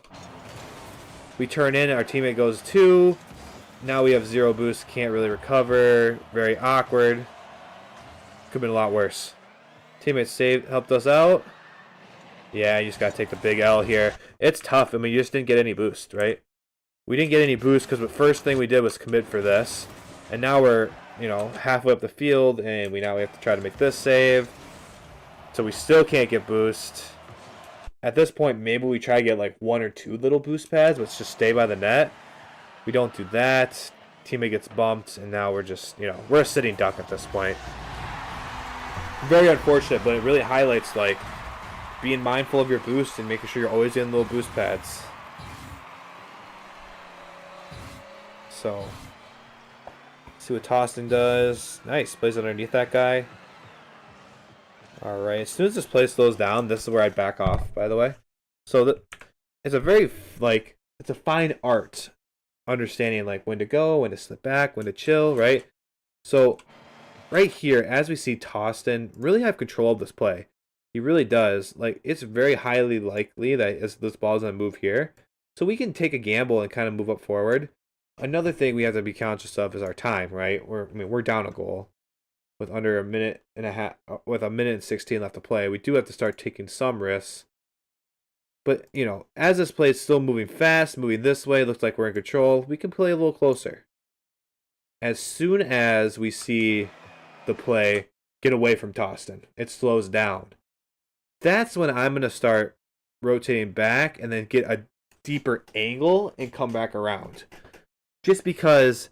We turn in, our teammate goes 2. Now we have 0 boost, can't really recover. Very awkward. Could have been a lot worse. Teammate saved, helped us out. Yeah, you just got to take the big L here. It's tough. I mean, you just didn't get any boost, right? We didn't get any boost because the first thing we did was commit for this. And now we're, halfway up the field, and now we have to try to make this save. So we still can't get boost. At this point, maybe we try to get like 1 or 2 little boost pads, but just stay by the net. We don't do that. teammate gets bumped, and now we're just, you know, we're a sitting duck at this point. Very unfortunate, but it really highlights, like, being mindful of your boost and making sure you're always in little boost pads. So, see what Tostin does. Nice, plays underneath that guy. Alright, as soon as this play slows down, this is where I'd back off, by the way. So, it's a very, like, it's a fine art understanding, like, when to go, when to slip back, when to chill, right? So, right here, as we see Tostin really have control of this play. He really does. Like, it's very highly likely that this ball is going to move here. So we can take a gamble and kind of move up forward. Another thing we have to be conscious of is our time, right? We're down a goal with under a minute and a half, with a minute and 16 left to play. We do have to start taking some risks. But, you know, as this play is still moving fast, moving this way, looks like we're in control, we can play a little closer. As soon as we see the play get away from Tostin, it slows down. That's when I'm going to start rotating back and then get a deeper angle and come back around. Just because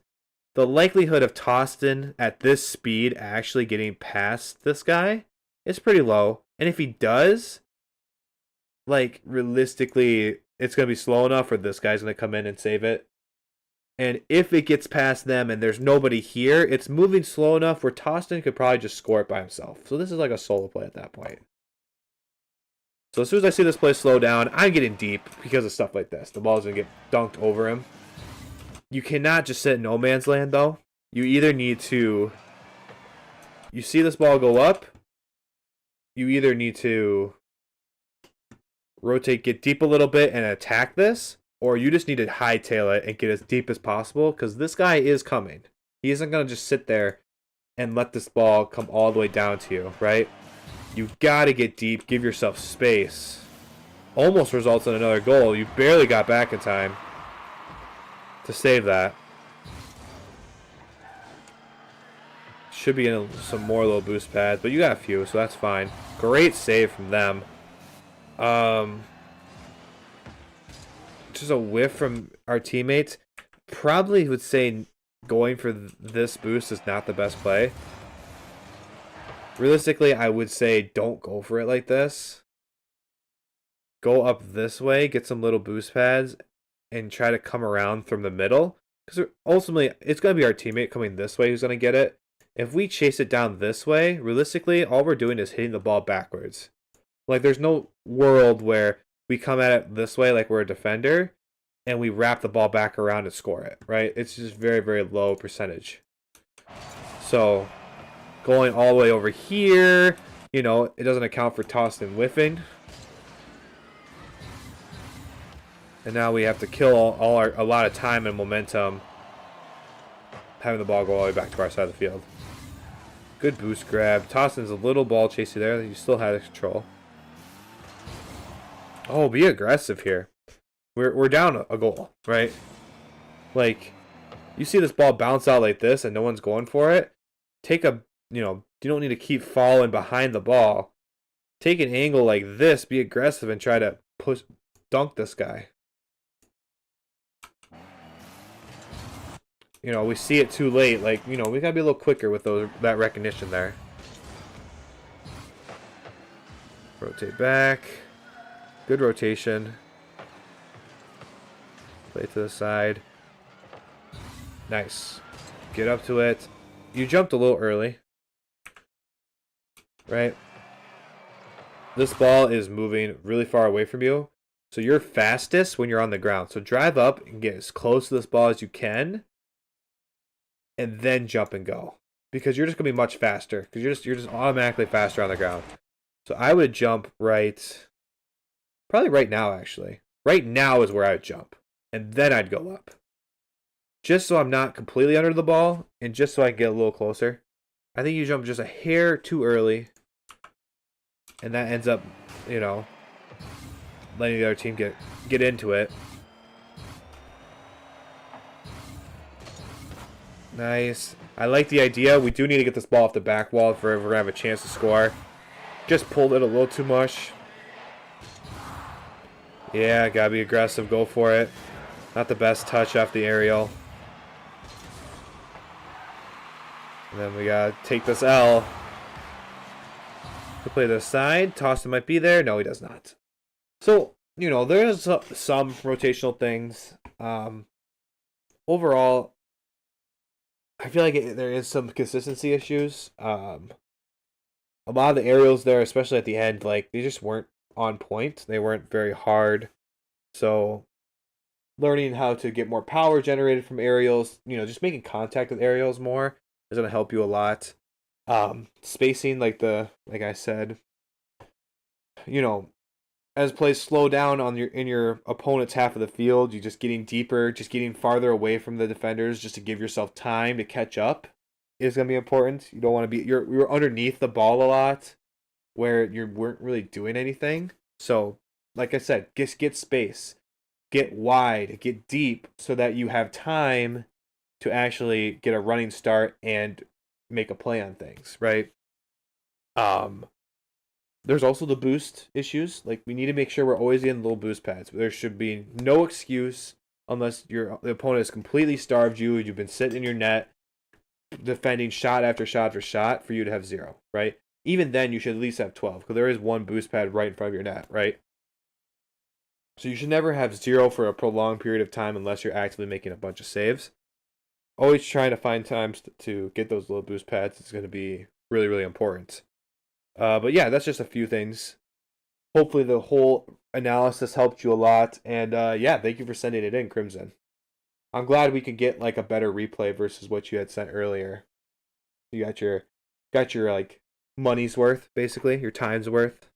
the likelihood of Tostin at this speed actually getting past this guy is pretty low. And if he does, like, realistically, it's going to be slow enough where this guy's going to come in and save it. And if it gets past them and there's nobody here, it's moving slow enough where Tostin could probably just score it by himself. So this is like a solo play at that point. So as soon as I see this play slow down, I'm getting deep because of stuff like this. The ball's going to get dunked over him. You cannot just sit in no man's land, though. You either need to... You see this ball go up. You either need to rotate, get deep a little bit, and attack this. Or you just need to hightail it and get as deep as possible. Because this guy is coming. He isn't going to just sit there and let this ball come all the way down to you, right? You got to get deep, give yourself space. Almost results in another goal. You barely got back in time to save that. Should be in some more little boost pads, but you got a few, so that's fine. Great save from them. Just a whiff from our teammates. Probably would say going for this boost is not the best play. Realistically, I would say don't go for it like this. Go up this way, get some little boost pads, and try to come around from the middle. Because ultimately, it's going to be our teammate coming this way who's going to get it. If we chase it down this way, realistically, all we're doing is hitting the ball backwards. Like, there's no world where we come at it this way like we're a defender, and we wrap the ball back around and score it, right? It's just very, very low percentage. So... going all the way over here, you know, it doesn't account for Tostin whiffing. And now we have to kill a lot of time and momentum having the ball go all the way back to our side of the field. Good boost grab. Tostin's a little ball chasey there. You still had control. Oh, be aggressive here. We're down a goal, right? Like, you see this ball bounce out like this and no one's going for it. Take a... You know, you don't need to keep falling behind the ball. Take an angle like this, be aggressive, and try to dunk this guy. You know, we see it too late. Like, you know, we gotta be a little quicker with that recognition there. Rotate back. Good rotation. Play to the side. Nice. Get up to it. You jumped a little early. Right? This ball is moving really far away from you. So you're fastest when you're on the ground. So drive up and get as close to this ball as you can. And then jump and go. Because you're just going to be much faster. Because you're just automatically faster on the ground. So I would jump right... Probably right now, actually. Right now is where I would jump. And then I'd go up. Just so I'm not completely under the ball. And just so I can get a little closer. I think you jump just a hair too early. And that ends up, you know, letting the other team get into it. Nice. I like the idea. We do need to get this ball off the back wall if we're going to have a chance to score. Just pulled it a little too much. Yeah, gotta be aggressive. Go for it. Not the best touch off the aerial. And then we gotta take this L. To play this side. Tostin might be there. No, he does not. So, you know, there's some rotational things. Overall, I feel like there is some consistency issues. A lot of the aerials there, especially at the end, like, they just weren't on point. They weren't very hard. So, learning how to get more power generated from aerials, you know, just making contact with aerials more is going to help you a lot. Spacing, like I said, you know, as plays slow down on in your opponent's half of the field, you're just getting deeper, just getting farther away from the defenders, just to give yourself time to catch up is going to be important. You don't want to be you're underneath the ball a lot, where you weren't really doing anything. So, like I said, just get space, get wide, get deep, so that you have time to actually get a running start and make a play on things, right? There's also the boost issues. Like, we need to make sure we're always in little boost pads. There should be no excuse unless the opponent has completely starved you, you've been sitting in your net defending shot after shot after shot, for you to have 0, right? Even then, you should at least have 12, because there is one boost pad right in front of your net, right? So you should never have 0 for a prolonged period of time unless you're actively making a bunch of saves. Always trying to find times to get those little boost pads is going to be really, really important. But yeah, that's just a few things. Hopefully the whole analysis helped you a lot. And yeah, thank you for sending it in, Crimson. I'm glad we could get like a better replay versus what you had sent earlier. You got your like money's worth, basically, your time's worth.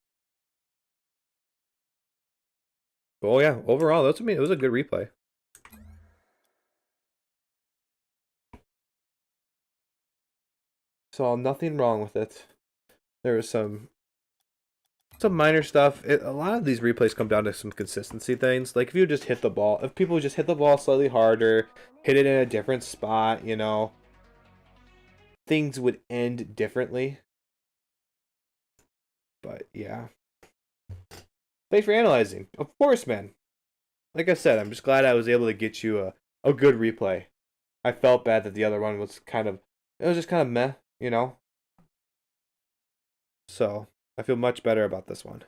Oh yeah, overall, it was a good replay. Saw nothing wrong with it. There was some minor stuff. A lot of these replays come down to some consistency things. Like, if you just hit the ball, if people just hit the ball slightly harder, hit it in a different spot, you know, things would end differently. But yeah, thanks for analyzing. Of course, man. Like I said, I'm just glad I was able to get you a good replay. I felt bad that the other one was just kind of meh, you know. So I feel much better about this one.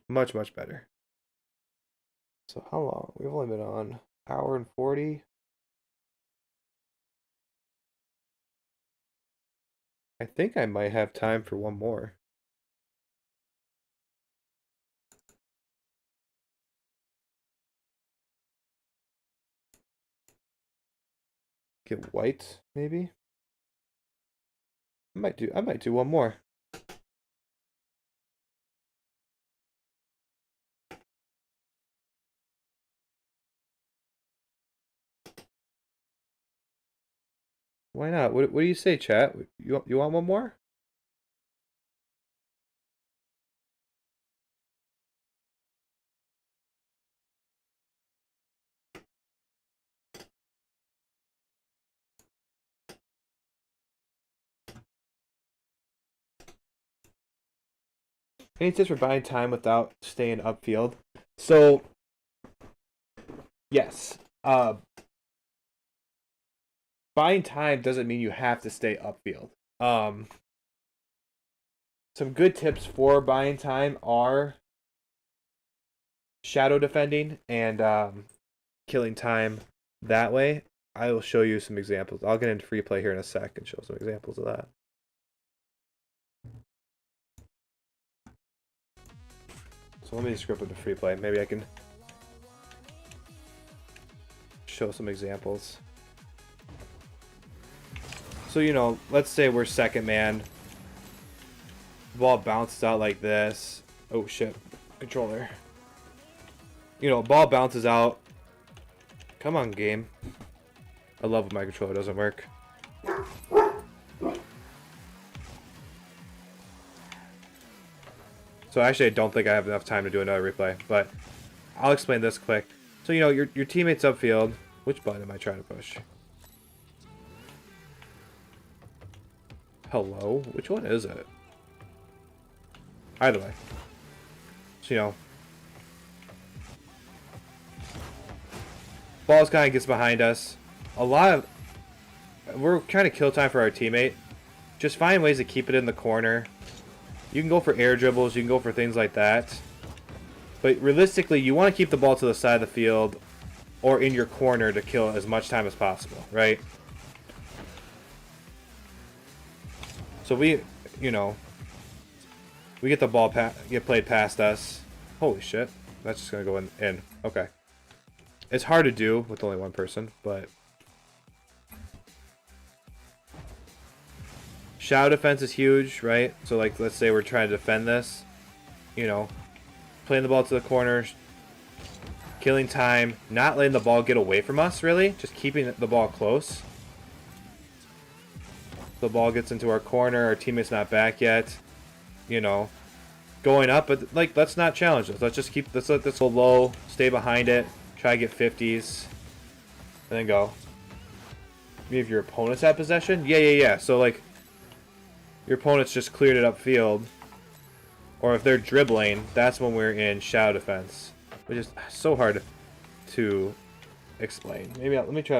Much, much better. So how long? We've only been on hour and 40. I think I might have time for one more. Get white, maybe? I might do one more. Why not? What do you say, chat? You want one more? Any tips for buying time without staying upfield? So, yes. Buying time doesn't mean you have to stay upfield. Some good tips for buying time are shadow defending and killing time that way. I will show you some examples. I'll get into free play here in a sec and show some examples of that. So let me just go up into free play. Maybe I can show some examples. So, you know, let's say we're second man. The ball bounces out like this. Oh shit. Controller. You know, ball bounces out. Come on, game. I love when my controller doesn't work. So actually, I don't think I have enough time to do another replay, but I'll explain this quick. So, you know, your teammate's upfield. Which button am I trying to push? Hello? Which one is it? Either way. So, you know, Balls kind of gets behind us. A lot of we're trying to kill time for our teammate. Just find ways to keep it in the corner. You can go for air dribbles, you can go for things like that. But realistically, you want to keep the ball to the side of the field or in your corner to kill as much time as possible, right? So we, you know, we get the ball get played past us. Holy shit. That's just going to go in. Okay. It's hard to do with only one person, but... Shadow defense is huge, right? So, like, let's say we're trying to defend this. You know, playing the ball to the corner, killing time, not letting the ball get away from us, really. Just keeping the ball close. The ball gets into our corner, our teammate's not back yet. You know, going up, but, like, let's not challenge this. Let's just keep, let's let this go low, stay behind it, try to get 50s, and then go. Maybe if your opponents have possession? Yeah. So, like, your opponent's just cleared it upfield. Or if they're dribbling, that's when we're in shadow defense. Which is so hard to explain. Maybe let me go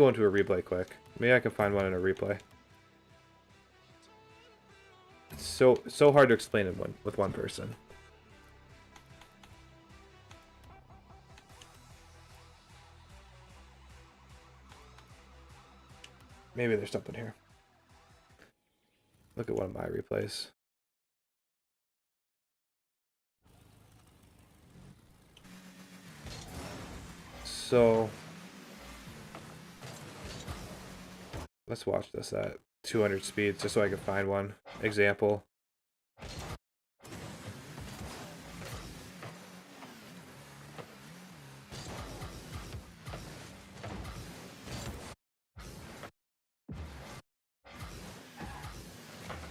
into a replay quick. Maybe I can find one in a replay. It's so hard to explain it with one person. Maybe there's something here. Look at one of my replays. So let's watch this at 200 speeds just so I can find one example.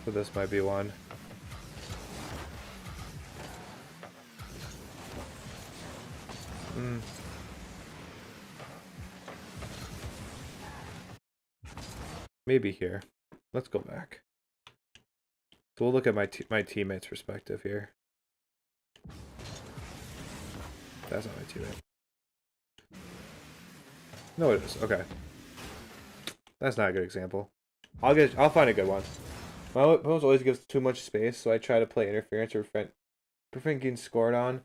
So this might be one. Maybe here. Let's go back. So we'll look at my teammate's perspective here. That's not my teammate. No, it is. Okay. That's not a good example. I'll find a good one. My opponent always gives too much space, so I try to play interference or prevent getting scored on.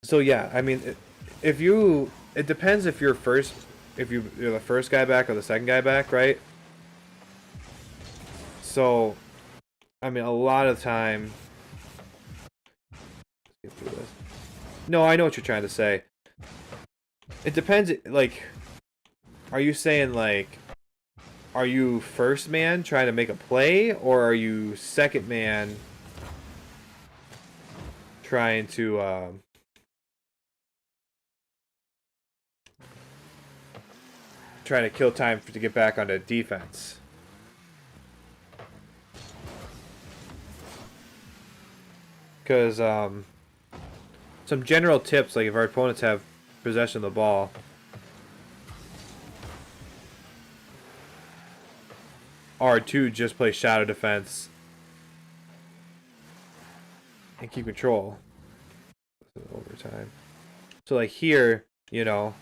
So yeah, I mean, it depends if you're the first guy back or the second guy back, right? So, I mean, a lot of time. Let's get through this. No, I know what you're trying to say. It depends. Like, are you saying like, are you first man trying to make a play, or are you second man trying to trying to kill time to get back onto defense? Because some general tips, like if our opponents have possession of the ball, are to just play shadow defense and keep control. Overtime. So like here, you know,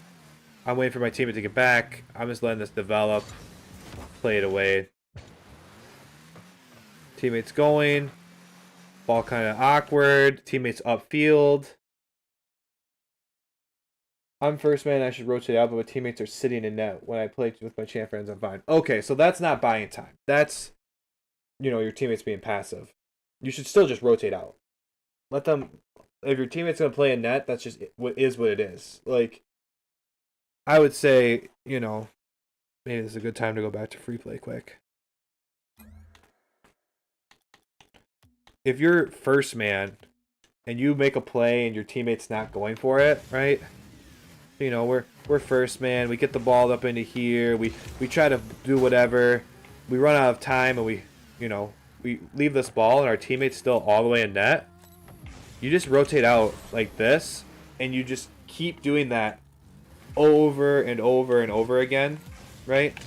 I'm waiting for my teammate to get back. I'm just letting this develop. Play it away. Teammate's going. Ball kind of awkward. Teammate's upfield. I'm first man. I should rotate out, but my teammates are sitting in net. When I play with my champ friends, I'm fine. Okay, so that's not buying time. That's, you know, your teammates being passive. You should still just rotate out. Let them. If your teammate's gonna play in net, that's just what it is. Like, I would say, you know, maybe this is a good time to go back to free play quick. If you're first man and you make a play and your teammate's not going for it, right? You know, we're first man. We get the ball up into here. We try to do whatever. We run out of time and we leave this ball and our teammate's still all the way in net. You just rotate out like this and you just keep doing that over and over and over again, right?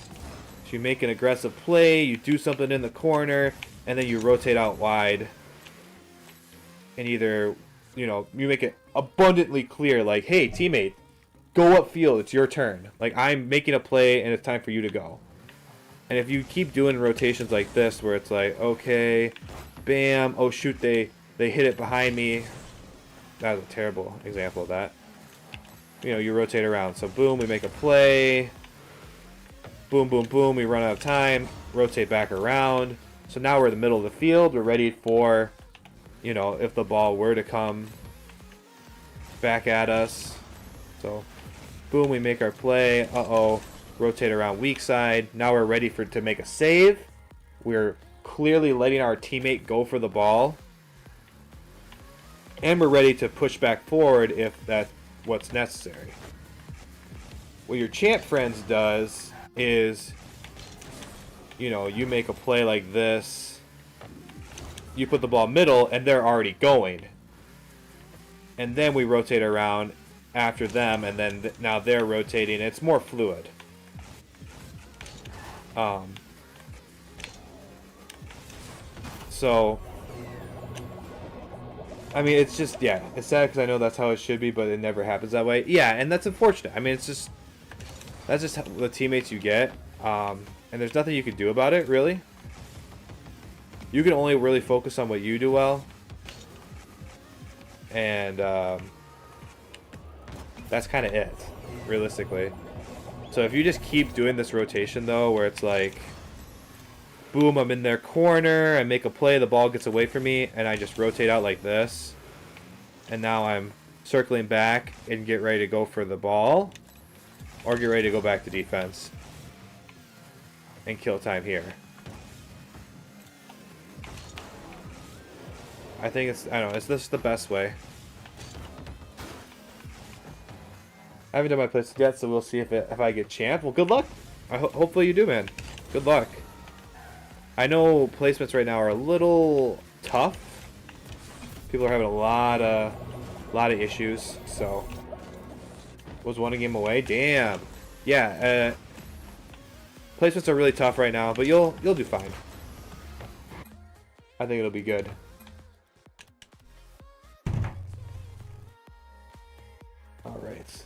So you make an aggressive play, you do something in the corner, and then you rotate out wide. And either, you know, you make it abundantly clear, like, hey, teammate, go upfield. It's your turn. Like, I'm making a play, and it's time for you to go. And if you keep doing rotations like this, where it's like, okay, bam, oh shoot, they hit it behind me. That was a terrible example of that. You know, you rotate around. So boom, we make a play. Boom, boom, boom, we run out of time. Rotate back around. So now we're in the middle of the field. We're ready for, you know, if the ball were to come back at us. So boom, we make our play. Uh-oh. Rotate around weak side. Now we're ready to make a save. We're clearly letting our teammate go for the ball. And we're ready to push back forward if that's what's necessary. What your champ friends does is, you know, you make a play like this. You put the ball middle and they're already going. And then we rotate around after them, and then now they're rotating. It's more fluid. So, I mean, it's just, yeah, it's sad because I know that's how it should be, but it never happens that way. Yeah, and that's unfortunate. I mean, it's just, that's just the teammates you get, and there's nothing you can do about it, really. You can only really focus on what you do well, and that's kind of it, realistically. So if you just keep doing this rotation, though, where it's like, boom, I'm in their corner, I make a play, the ball gets away from me, and I just rotate out like this. And now I'm circling back and get ready to go for the ball. Or get ready to go back to defense. And kill time here. I think it's, I don't know, this is the best way. I haven't done my plays yet, so we'll see if I get champ. Well, good luck. Hopefully you do, man. Good luck. I know placements right now are a little tough. People are having a lot of issues. So, was one game away. Damn. Yeah. Placements are really tough right now, but you'll do fine. I think it'll be good. All right.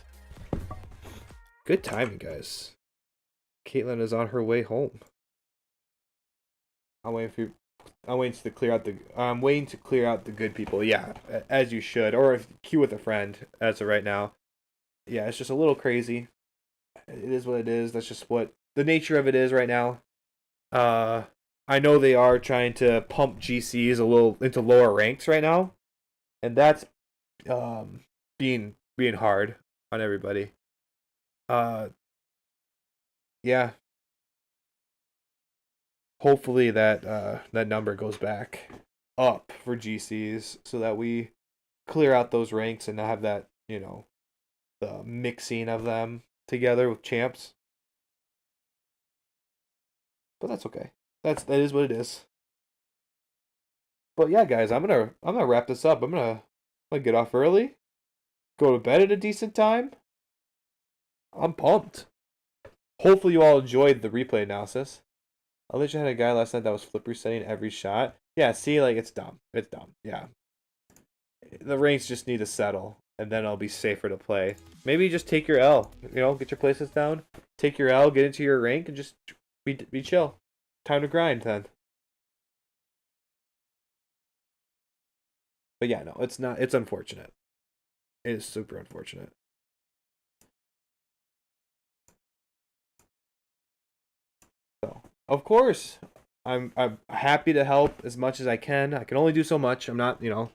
Good timing, guys. Caitlyn is on her way home. I'm waiting to clear out the good people. Yeah, as you should, or if queue with a friend as of right now. Yeah, it's just a little crazy. It is what it is. That's just what the nature of it is right now. I know they are trying to pump GCs a little into lower ranks right now, and that's being hard on everybody. Yeah. Hopefully that that number goes back up for GCs so that we clear out those ranks and not have that, you know, the mixing of them together with champs. But that's okay. That is what it is. But yeah, guys, I'm gonna wrap this up. I'm gonna get off early, go to bed at a decent time. I'm pumped. Hopefully you all enjoyed the replay analysis. I literally had a guy last night that was flip resetting every shot. Yeah, see, like, it's dumb. It's dumb. Yeah. The ranks just need to settle, and then I'll be safer to play. Maybe just take your L. You know, get your places down. Take your L, get into your rank, and just be chill. Time to grind, then. But yeah, no, it's not. It's unfortunate. It is super unfortunate. So, of course, I'm happy to help as much as I can. I can only do so much. I'm not, you know,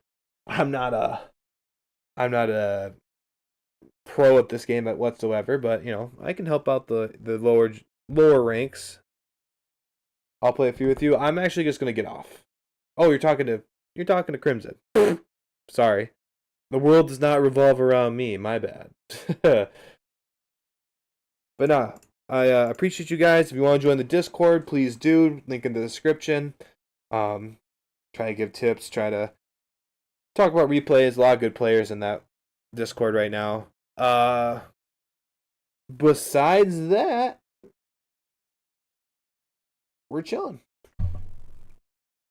I'm not a pro at this game whatsoever, but you know, I can help out the lower ranks. I'll play a few with you. I'm actually just gonna get off. Oh, you're talking to Crimson. Sorry. The world does not revolve around me. My bad. But nah, I appreciate you guys. If you want to join the Discord, please do. Link in the description. Try to give tips. Try to talk about replays. A lot of good players in that Discord right now. Besides that, we're chilling.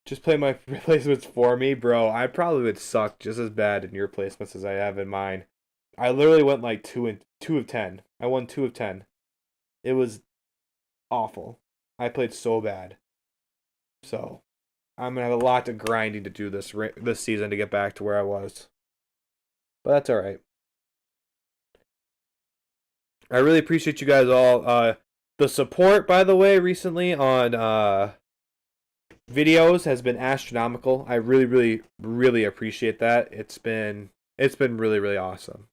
Just play my replacements for me, bro. I probably would suck just as bad in your placements as I have in mine. I literally went like 2 of 10. I won 2 of 10. It was awful. I played so bad. So I'm gonna have a lot of grinding to do this season to get back to where I was. But that's all right. I really appreciate you guys all. The support, by the way, recently on videos has been astronomical. I really, really, really appreciate that. It's been really, really awesome.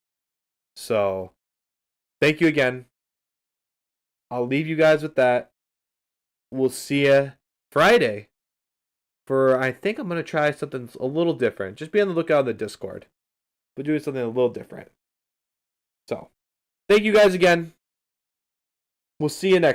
So thank you again. I'll leave you guys with that. We'll see you Friday. I think I'm gonna try something a little different. Just be on the lookout on the Discord. But doing something a little different. So thank you guys again. We'll see you next